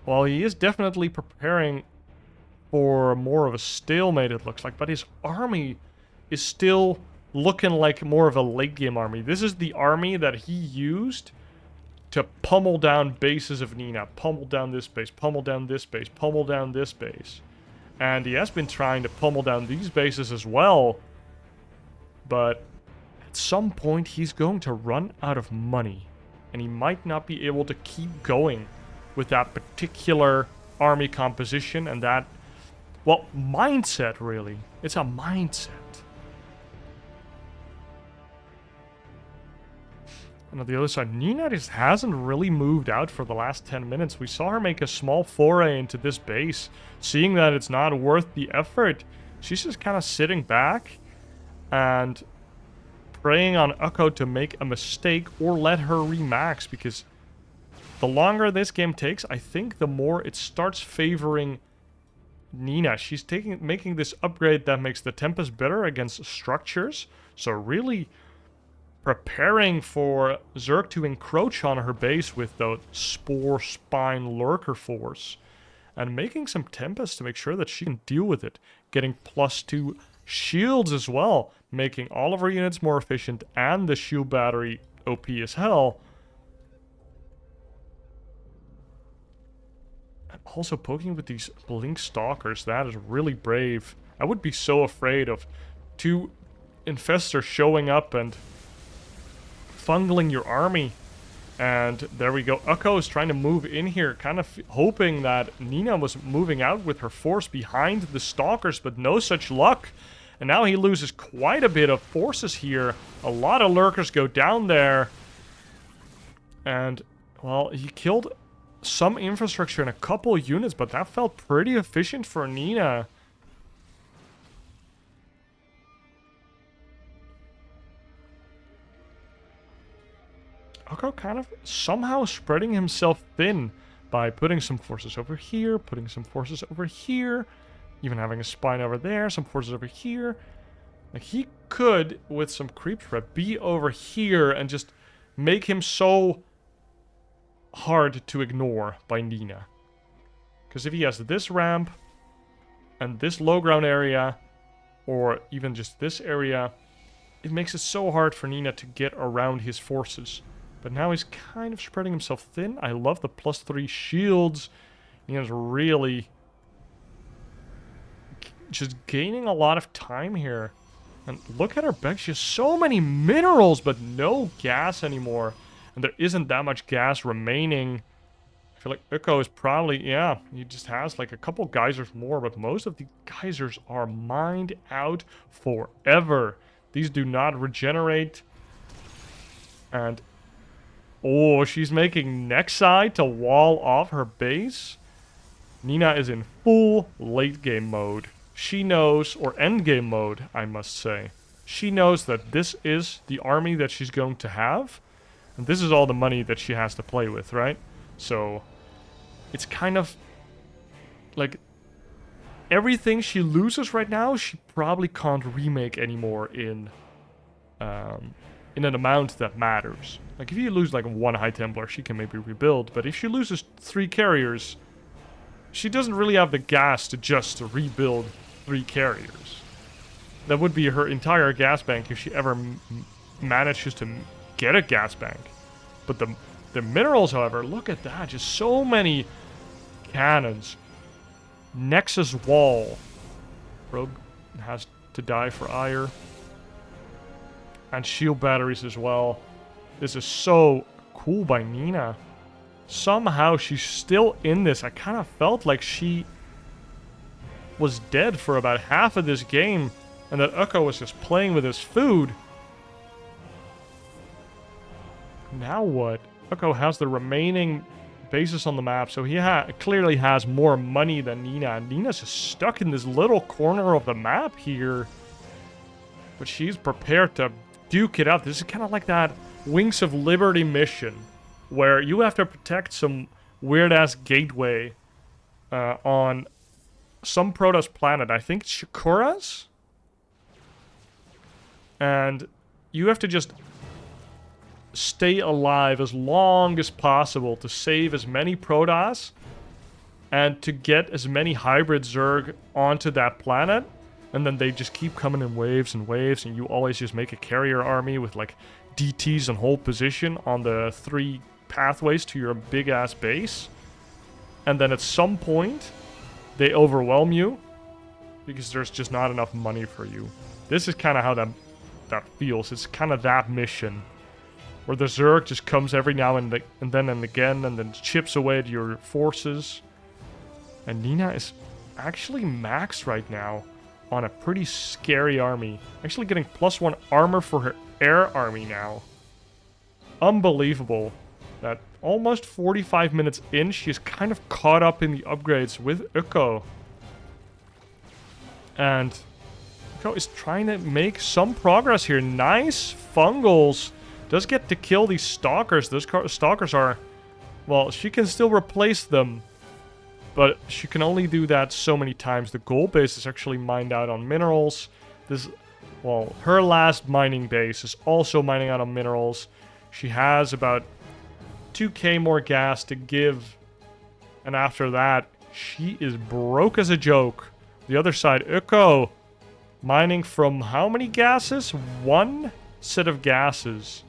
well, he is definitely preparing for more of a stalemate, it looks like. But his army is still looking like more of a late game army. This is the army that he used to pummel down bases of Nina. Pummel down this base, pummel down this base, pummel down this base. And he has been trying to pummel down these bases as well. But at some point he's going to run out of money. And he might not be able to keep going with that particular army composition and that, well, mindset, really. It's a mindset. And on the other side, Nina just hasn't really moved out for the last 10 minutes. We saw her make a small foray into this base. Seeing that it's not worth the effort, she's just kind of sitting back and preying on Ukko to make a mistake or let her remax, because the longer this game takes, I think the more it starts favoring Nina. She's making this upgrade that makes the Tempest better against structures. So really preparing for Zerg to encroach on her base with the Spore Spine Lurker Force. And making some Tempest to make sure that she can deal with it. Getting +2 shields as well. Making all of her units more efficient and the shield battery OP as hell. And also poking with these Blink Stalkers. That is really brave. I would be so afraid of 2 Infestors showing up and fungling your army. And there we go. Ukko is trying to move in here, kind of hoping that Nina was moving out with her force behind the Stalkers, but no such luck. And now he loses quite a bit of forces here. A lot of Lurkers go down there. And, well, he killed some infrastructure and a couple units, but that felt pretty efficient for Nina. Ukko kind of somehow spreading himself thin by putting some forces over here, putting some forces over here, even having a spine over there, some forces over here. Like, he could, with some creep threat, be over here and just make him so hard to ignore by Nina. Because if he has this ramp and this low ground area, or even just this area, it makes it so hard for Nina to get around his forces. But now he's kind of spreading himself thin. I love the +3 shields. Nina's really just gaining a lot of time here. And look at her back. She has so many minerals, but no gas anymore. And there isn't that much gas remaining. I feel like Ukko is probably, yeah, he just has like a couple geysers more, but most of the geysers are mined out forever. These do not regenerate. And oh, she's making Nexi to wall off her base. Nina is in full late game mode. She knows, or end game mode, I must say. She knows that this is the army that she's going to have. And this is all the money that she has to play with, right? So it's kind of like everything she loses right now, she probably can't remake anymore in an amount that matters. Like, if you lose like 1 High Templar, she can maybe rebuild. But if she loses 3 carriers, she doesn't really have the gas to just rebuild 3 carriers. That would be her entire gas bank if she ever manages to get a gas bank. But the minerals, however, look at that. Just so many cannons. Nexus wall. Rogue has to die for ire. And shield batteries as well. This is so cool by Nina. Somehow she's still in this. I kind of felt like she was dead for about half of this game, and that Ukko was just playing with his food. Now what? Ukko has the remaining bases on the map, so he clearly has more money than Nina. And Nina's just stuck in this little corner of the map here. But she's prepared to duke it out. This is kind of like that Wings of Liberty mission, where you have to protect some weird-ass gateway on some Protoss planet. I think it's Shakura's? And you have to just stay alive as long as possible to save as many Protoss and to get as many hybrid Zerg onto that planet. And then they just keep coming in waves and waves, and you always just make a carrier army with like DTs and hold position on the 3 pathways to your big-ass base. And then at some point, they overwhelm you because there's just not enough money for you. This is kind of how that feels. It's kind of that mission where the Zerg just comes every now and again and then chips away at your forces. And Nina is actually maxed right now on a pretty scary army. Actually getting +1 armor for her air army now. unbelievable that almost 45 minutes in, she's kind of caught up in the upgrades with Ukko. And Ukko is trying to make some progress here. Nice fungals. Does get to kill these stalkers. Those stalkers are... Well, she can still replace them. But she can only do that so many times. The gold base is actually mined out on minerals. This... Well, her last mining base is also mining out on minerals. She has about 2k more gas to give. And after that, she is broke as a joke. The other side, Ukko, mining from how many gases? One set of gases.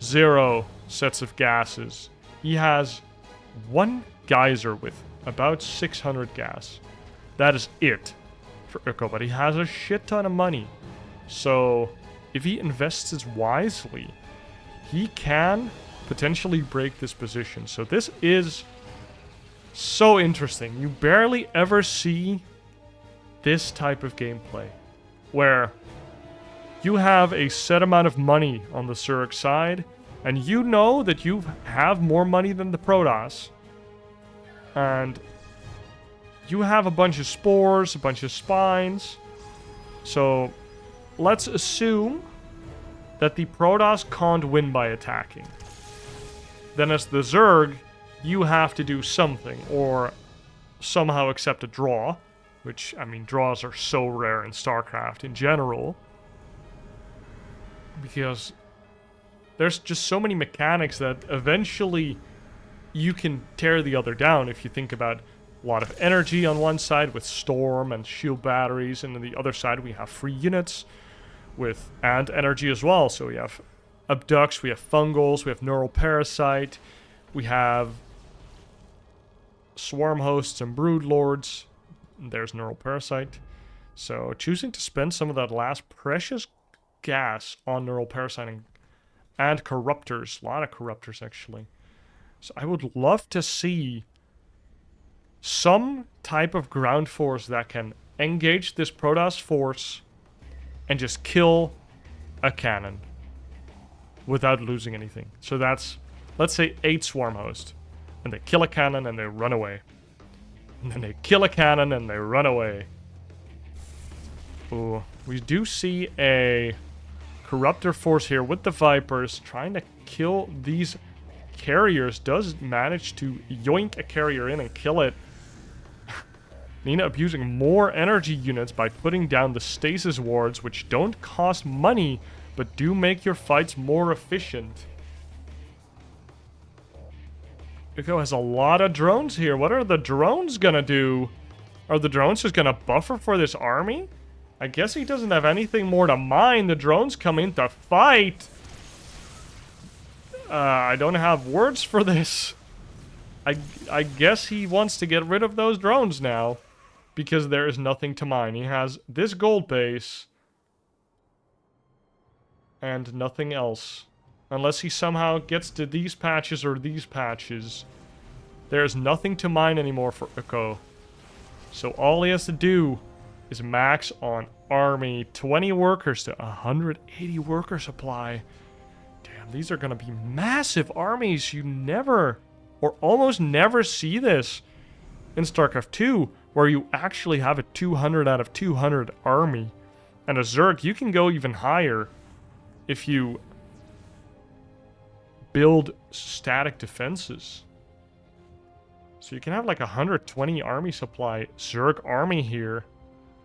0 sets of gases. He has one geyser with about 600 gas. That is it for Ukko, but he has a shit ton of money. So if he invests it wisely, he can potentially break this position. So this is so interesting. You barely ever see this type of gameplay where you have a set amount of money on the Zerg side, and you know that you have more money than the Protoss. And you have a bunch of spores, a bunch of spines. So let's assume that the Protoss can't win by attacking. Then as the Zerg, you have to do something, or somehow accept a draw. Which, I mean, draws are so rare in StarCraft in general. Because there's just so many mechanics that eventually you can tear the other down. If you think about a lot of energy on one side with storm and shield batteries, and on the other side we have free units with and energy as well. So we have abducts, we have fungals, we have neural parasite, we have swarm hosts and brood lords. There's neural parasite. So choosing to spend some of that last precious gas on neural parasite and corruptors, a lot of corruptors actually. So I would love to see some type of ground force that can engage this Protoss force and just kill a cannon without losing anything. So that's, let's say, 8 swarm hosts, and they kill a cannon and they run away. And then they kill a cannon and they run away. Ooh, we do see a corruptor force here with the Vipers trying to kill these carriers. Does manage to yoink a carrier in and kill it. Nina abusing more energy units by putting down the stasis wards, which don't cost money, but do make your fights more efficient. Ukko has a lot of drones here. What are the drones gonna do? Are the drones just gonna buffer for this army? I guess he doesn't have anything more to mine. The drones come in to fight. I don't have words for this. I guess he wants to get rid of those drones now, because there is nothing to mine. He has this gold base and nothing else. Unless he somehow gets to these patches or these patches, there's nothing to mine anymore for Ukko. So all he has to do is max on army. 20 workers to 180 worker supply. Damn, these are going to be massive armies. You never, or almost never see this in StarCraft 2, where you actually have a 200 out of 200 army. And a Zerg, you can go even higher if you build static defenses. So you can have like 120 army supply Zerg army here,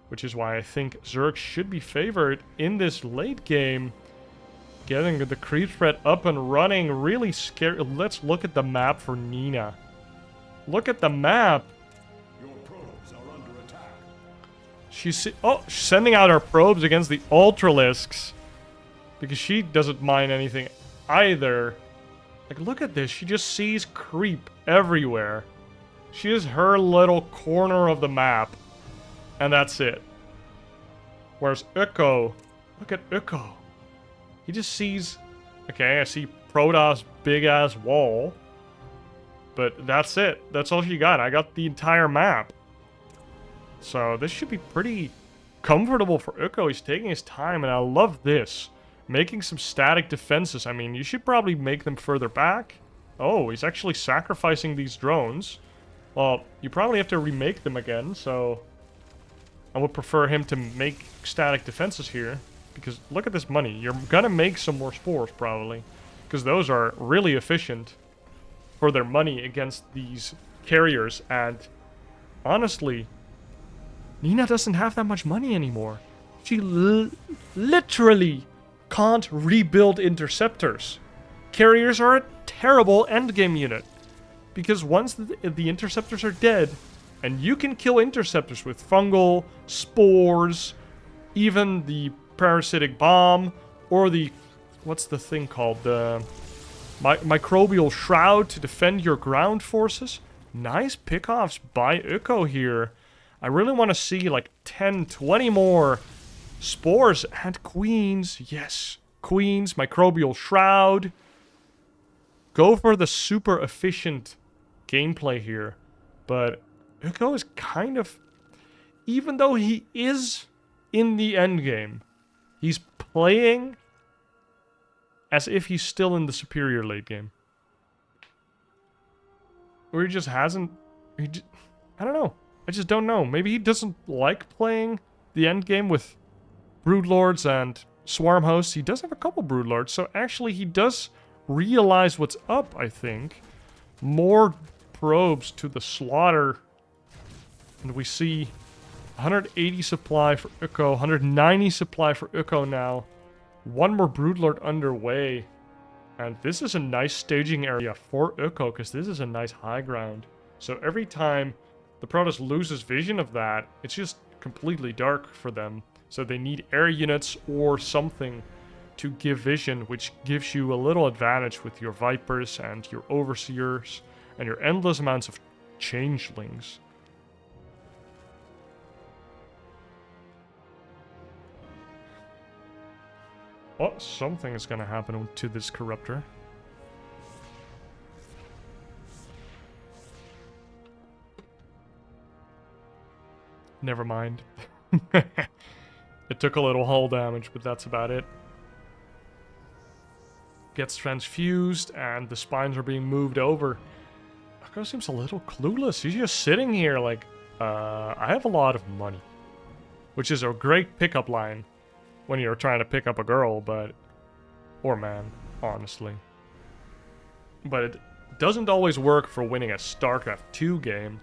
which is why I think Zerg should be favored in this late game. Getting the creep threat up and running, really scary. Let's look at the map for Nina. Look at the map. Your probes are under attack. She's sending out her probes against the Ultralisks, because she doesn't mind anything either. Like, look at this. She just sees creep everywhere. She is her little corner of the map, and that's it. Whereas Ukko, look at Ukko. He just sees, okay, I see Protoss big-ass wall, but that's it. That's all she got. I got the entire map. So this should be pretty comfortable for Ukko. He's taking his time, and I love this. Making some static defenses. I mean, you should probably make them further back. Oh, he's actually sacrificing these drones. Well, you probably have to remake them again, so... I would prefer him to make static defenses here. Because look at this money. You're gonna make some more spores, probably. Because those are really efficient for their money against these carriers. And honestly, Nina doesn't have that much money anymore. She literally can't rebuild interceptors. Carriers are a terrible endgame unit. Because once the interceptors are dead, and you can kill interceptors with fungal, spores, even the parasitic bomb, or the... what's the thing called? The microbial shroud to defend your ground forces. Nice pickoffs by Ukko here. I really want to see like 10, 20 more spores and queens. Yes, queens, microbial shroud. Go for the super efficient gameplay here. But Ukko is kind of... even though he is in the endgame, he's playing as if he's still in the superior late game. Or he just hasn't... I don't know. I just don't know. Maybe he doesn't like playing the endgame with Broodlords and Swarm Hosts. He does have a couple Broodlords, so actually he does realize what's up, I think. More probes to the slaughter. And we see 180 supply for Ukko, 190 supply for Ukko now. One more Broodlord underway. And this is a nice staging area for Ukko, because this is a nice high ground. So every time the Protoss loses vision of that, it's just completely dark for them. So they need air units or something to give vision, which gives you a little advantage with your Vipers and your Overseers and your endless amounts of changelings. Oh, something is going to happen to this Corruptor. Never mind. It took a little hull damage, but that's about it. Gets transfused, and the spines are being moved over. Ukko seems a little clueless. He's just sitting here like, I have a lot of money. Which is a great pickup line when you're trying to pick up a girl, but... or man, honestly. But it doesn't always work for winning a StarCraft 2 game.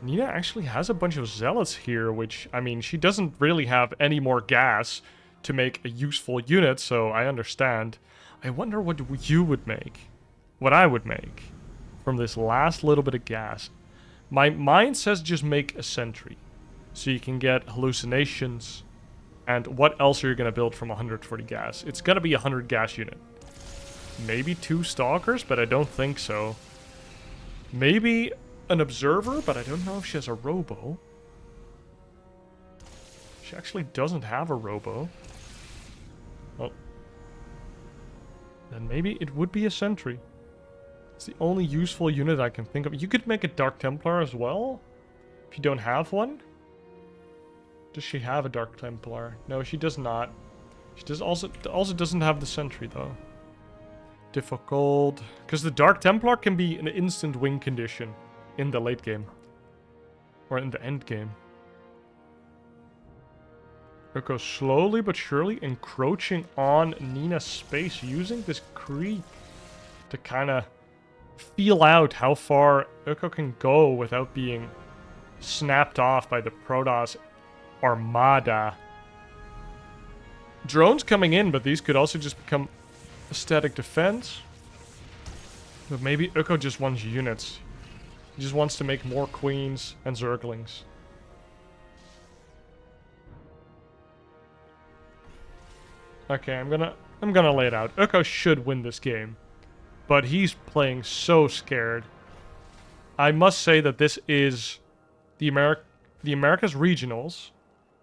Nina actually has a bunch of zealots here, which, I mean, she doesn't really have any more gas to make a useful unit, so I understand. I wonder what you would make. What I would make from this last little bit of gas. My mind says just make a sentry. So you can get hallucinations. And what else are you going to build from 140 gas? It's going to be a 100 gas unit. Maybe 2 stalkers, but I don't think so. Maybe an observer, but I don't know if she has a robo. She actually doesn't have a robo. Well, then maybe it would be a sentry. It's the only useful unit I can think of. You could make a Dark Templar as well, if you don't have one. Does she have a Dark Templar? No, she does not. She does also doesn't have the sentry though. Difficult, because the Dark Templar can be an instant win condition in the late game or in the end game. Ukko slowly but surely encroaching on Nina's space, using this creep to kind of feel out how far Ukko can go without being snapped off by the Protoss Armada. Drones coming in, but these could also just become a static defense. But maybe Ukko just wants units. He just wants to make more queens and zerglings. Okay, I'm gonna lay it out. Ukko should win this game, but he's playing so scared. I must say that this is the Americas Regionals.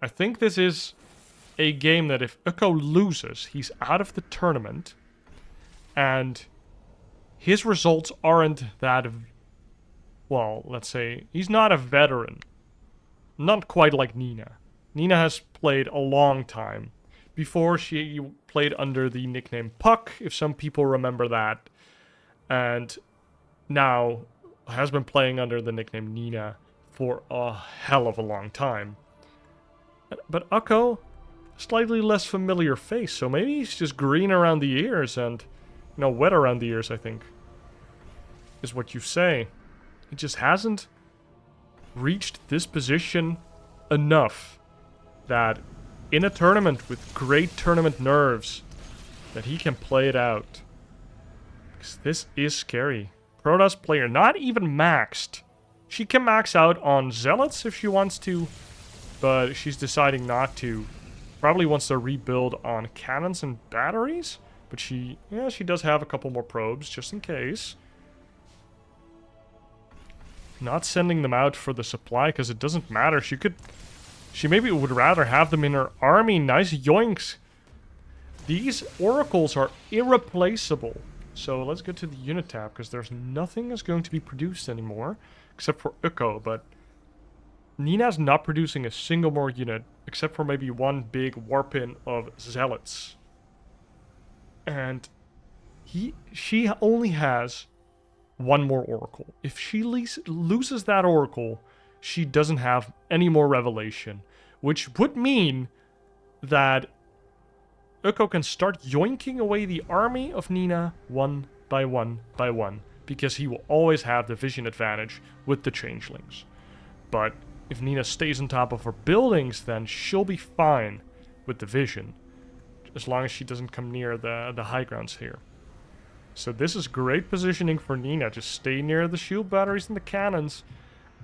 I think this is a game that if Ukko loses, he's out of the tournament. And his results aren't that... well, let's say, he's not a veteran. Not quite like Nina. Nina has played a long time. Before, she played under the nickname Puck, if some people remember that. And now has been playing under the nickname Nina for a hell of a long time. But Ukko, slightly less familiar face, so maybe he's just green around the ears and, wet around the ears, I think, is what you say. He just hasn't reached this position enough that in a tournament with great tournament nerves, that he can play it out. Because this is scary. Protoss player, not even maxed. She can max out on Zealots if she wants to, but she's deciding not to. Probably wants to rebuild on cannons and batteries, but she does have a couple more probes, just in case. Not sending them out for the supply, because it doesn't matter. She maybe would rather have them in her army. Nice yoinks. These oracles are irreplaceable. So let's get to the unit tab, because there's nothing that's going to be produced anymore, except for Ukko, but Nina's not producing a single more unit, except for maybe one big warpin of Zealots. And she only has one more oracle. If she loses that oracle, she doesn't have any more revelation, which would mean that Ukko can start yoinking away the army of Nina one by one by one, because he will always have the vision advantage with the changelings. But if Nina stays on top of her buildings, then she'll be fine with the vision, as long as she doesn't come near the high grounds here. So this is great positioning for Nina. Just stay near the shield batteries and the cannons,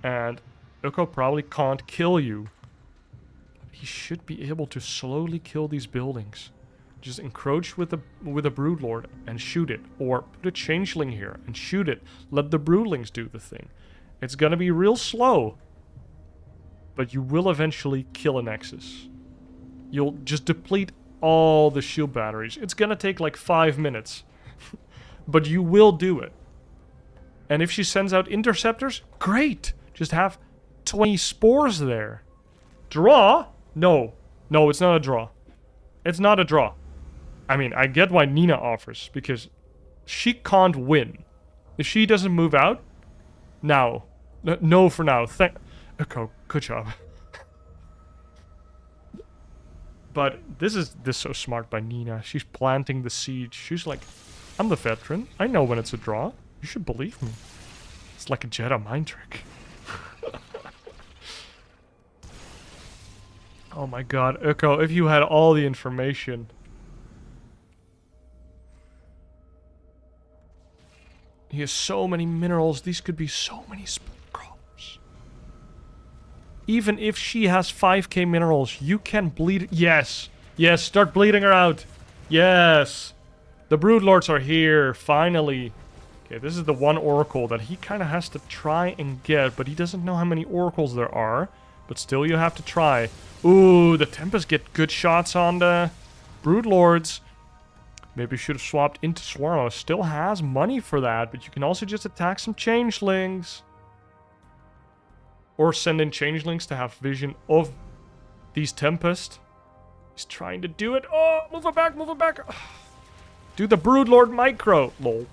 and Ukko probably can't kill you. He should be able to slowly kill these buildings. Just encroach with a Broodlord and shoot it, or put a Changeling here and shoot it. Let the Broodlings do the thing. It's gonna be real slow, but you will eventually kill a Nexus. You'll just deplete all the shield batteries. It's gonna take like 5 minutes, but you will do it. And if she sends out interceptors, great. Just have 20 spores there. Draw? No, it's not a draw. It's not a draw. I mean, I get why Nina offers, because she can't win. If she doesn't move out, now. No for now. Ukko, good job. But this is so smart by Nina. She's planting the siege. She's like, I'm the veteran. I know when it's a draw. You should believe me. It's like a Jedi mind trick. Oh my god, Ukko, if you had all the information. He has so many minerals. These could be so many crops. Even if she has 5k minerals, you can bleed. Yes. Yes, start bleeding her out. Yes. The Broodlords are here, finally. Okay, this is the one oracle that he kind of has to try and get, but he doesn't know how many oracles there are. But still, you have to try. Ooh, the Tempest get good shots on the Broodlords. Maybe should have swapped into Swarmo. Still has money for that, but you can also just attack some Changelings. Or send in Changelings to have vision of these Tempest. He's trying to do it. Oh, move it back, move it back. Do the Broodlord micro. Lol.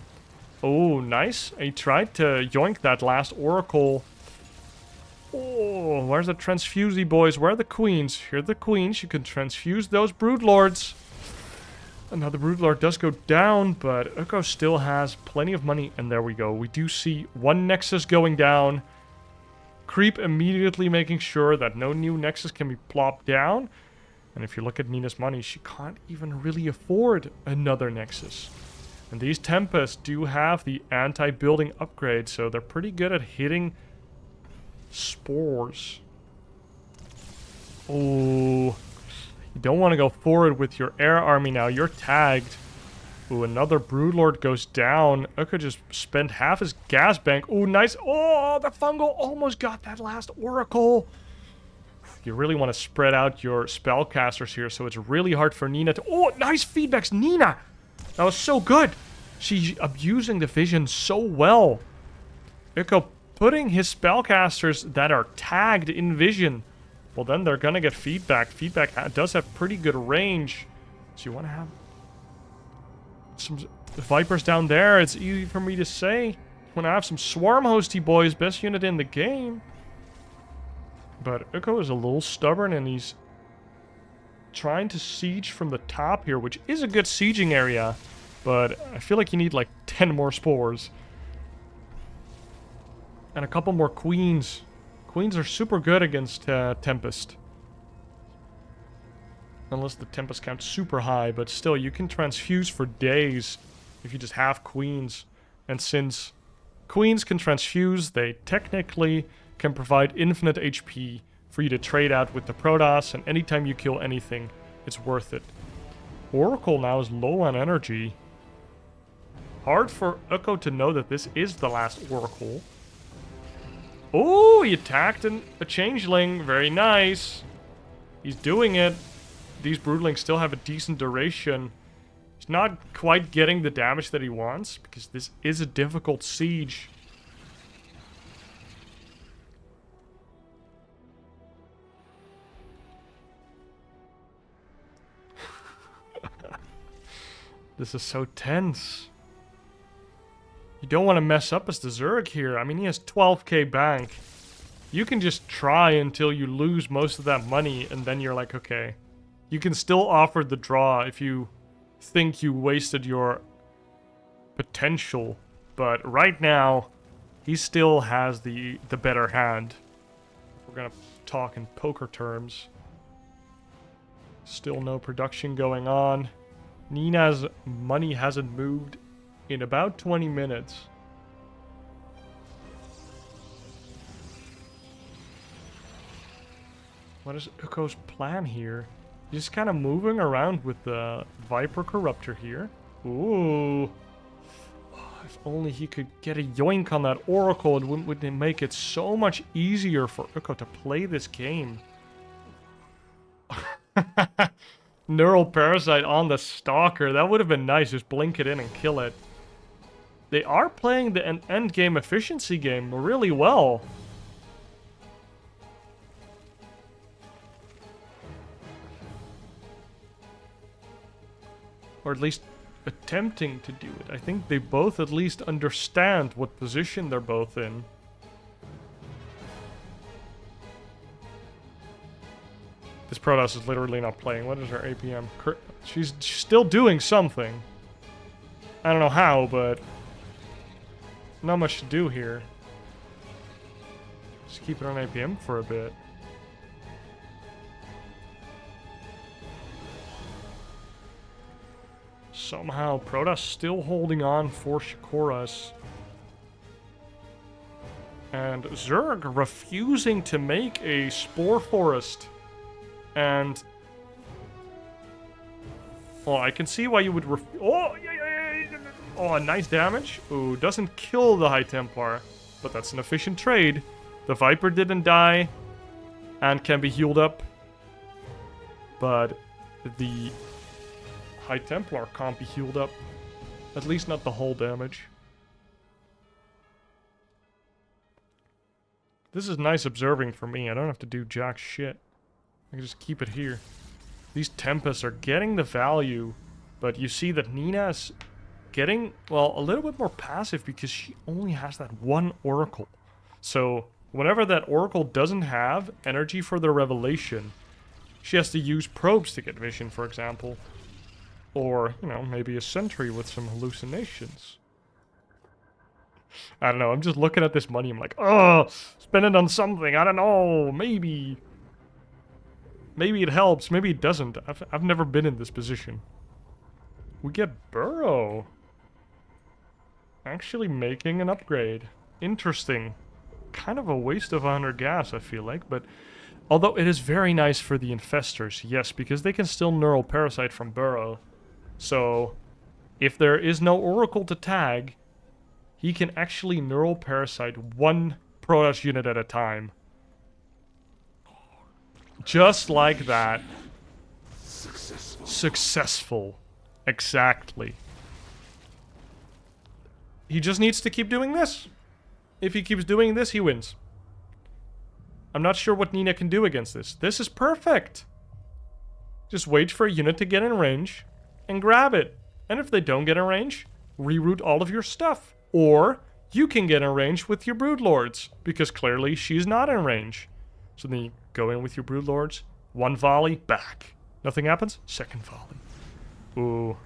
Oh, nice. He tried to yoink that last oracle. Oh, where's the transfusey boys? Where are the queens? Here are the queens. You can transfuse those Broodlords. Another Broodlord does go down, but Ukko still has plenty of money. And there we go. We do see one Nexus going down. Creep immediately making sure that no new Nexus can be plopped down. And if you look at Nina's money, she can't even really afford another Nexus. And these Tempests do have the anti-building upgrade, so they're pretty good at hitting spores. Oh, you don't want to go forward with your air army now. You're tagged. Ooh, another Broodlord goes down. Ukko just spent half his gas bank. Ooh, nice. Oh, the Fungal almost got that last Oracle. You really want to spread out your spellcasters here, so it's really hard for Nina to... Oh, nice feedbacks, Nina! That was so good. She's abusing the vision so well. Ukko putting his spellcasters that are tagged in vision well then they're gonna get feedback. Feedback does have pretty good range. So you want to have some Vipers down there. It's easy for me to say. You want to have some Swarm Hosty boys. Best unit in the game. But Ukko is a little stubborn and he's trying to siege from the top here, which is a good sieging area. But I feel like you need like 10 more spores. And a couple more queens. Queens are super good against Tempest. Unless the Tempest count's super high, but still, you can transfuse for days if you just have queens. And since queens can transfuse, they technically can provide infinite HP for you to trade out with the Protoss, and anytime you kill anything, it's worth it. Oracle now is low on energy. Hard for Ukko to know that this is the last Oracle. Oh, he attacked a changeling. Very nice. He's doing it. These broodlings still have a decent duration. He's not quite getting the damage that he wants, because this is a difficult siege. This is so tense. You don't want to mess up as the Zerg here. I mean, he has 12k bank. You can just try until you lose most of that money, and then you're like, okay. You can still offer the draw if you think you wasted your potential. But right now, he still has the better hand. We're gonna talk in poker terms. Still no production going on. Nina's money hasn't moved in about 20 minutes. What is Ukko's plan here? Just kind of moving around with the Viper Corruptor here. Ooh. Oh, if only he could get a yoink on that Oracle, it would make it so much easier for Ukko to play this game. Neural Parasite on the Stalker. That would have been nice. Just blink it in and kill it. They are playing the endgame efficiency game really well. Or at least attempting to do it. I think they both at least understand what position they're both in. This Protoss is literally not playing. What is her APM? She's still doing something. I don't know how, but not much to do here. Just keep it on APM for a bit. Somehow, Protoss still holding on for Shikoras. And Zerg refusing to make a Spore Forest. And... well, I can see why you would oh, yeah. Oh, nice damage. Ooh, doesn't kill the High Templar. But that's an efficient trade. The Viper didn't die. And can be healed up. But the High Templar can't be healed up. At least not the whole damage. This is nice observing for me. I don't have to do jack shit. I can just keep it here. These Tempests are getting the value, but you see that Nina's getting, well, a little bit more passive because she only has that one Oracle. So, whenever that Oracle doesn't have energy for the Revelation, she has to use probes to get vision, for example. Or, you know, maybe a Sentry with some hallucinations. I don't know, I'm just looking at this money, I'm like, oh, spend it on something, I don't know, maybe. Maybe it helps, maybe it doesn't. I've never been in this position. We get Burrow. Actually making an upgrade. Interesting. Kind of a waste of 100 gas, I feel like, but... although it is very nice for the Infestors, yes, because they can still Neural Parasite from Burrow. So, if there is no Oracle to tag, he can actually Neural Parasite one Protoss unit at a time. Just like that. Successful. Exactly. He just needs to keep doing this. If he keeps doing this, he wins. I'm not sure what Nina can do against this. This is perfect. Just wait for a unit to get in range and grab it. And if they don't get in range, reroute all of your stuff. Or you can get in range with your broodlords, because clearly she's not in range. So then you go in with your broodlords, one volley, back. Nothing happens, second volley. Ooh.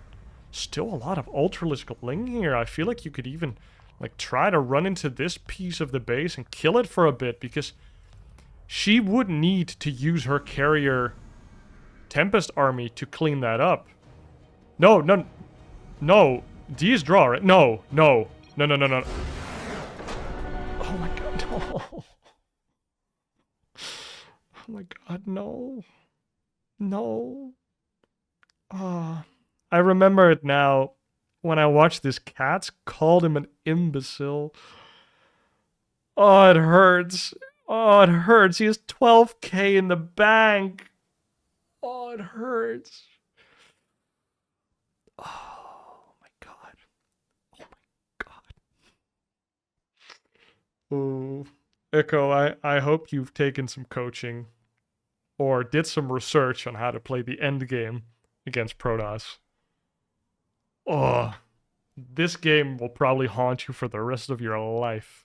Still a lot of Ultralisk Ling here. I feel like you could even like try to run into this piece of the base and kill it for a bit, because she would need to use her carrier Tempest army to clean that up. No. D is draw, right? No. Oh my god, no. Oh my god, no. No. I remember it now. When I watched this, Cats called him an imbecile. Oh, it hurts. Oh, it hurts. He has 12k in the bank. Oh, it hurts. Oh my god. Oh my god. Ooh. Ukko, I hope you've taken some coaching or did some research on how to play the endgame against Protoss. Oh, this game will probably haunt you for the rest of your life.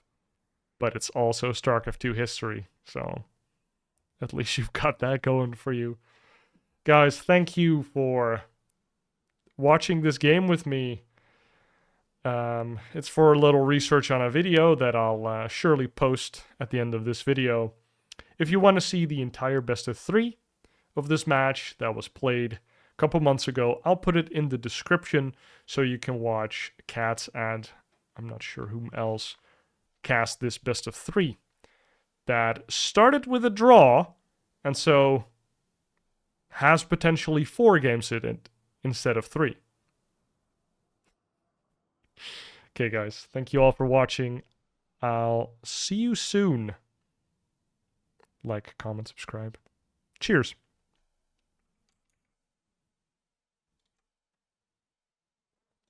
But it's also StarCraft 2 history, so at least you've got that going for you. Guys, thank you for watching this game with me. It's for a little research on a video that I'll surely post at the end of this video. If you want to see the entire best of 3 of this match that was played a couple months ago, I'll put it in the description so you can watch Cats and I'm not sure whom else cast this best of 3 that started with a draw and so has potentially 4 games in it instead of 3. Okay, guys, thank you all for watching. I'll see you soon. Like, comment, subscribe. Cheers.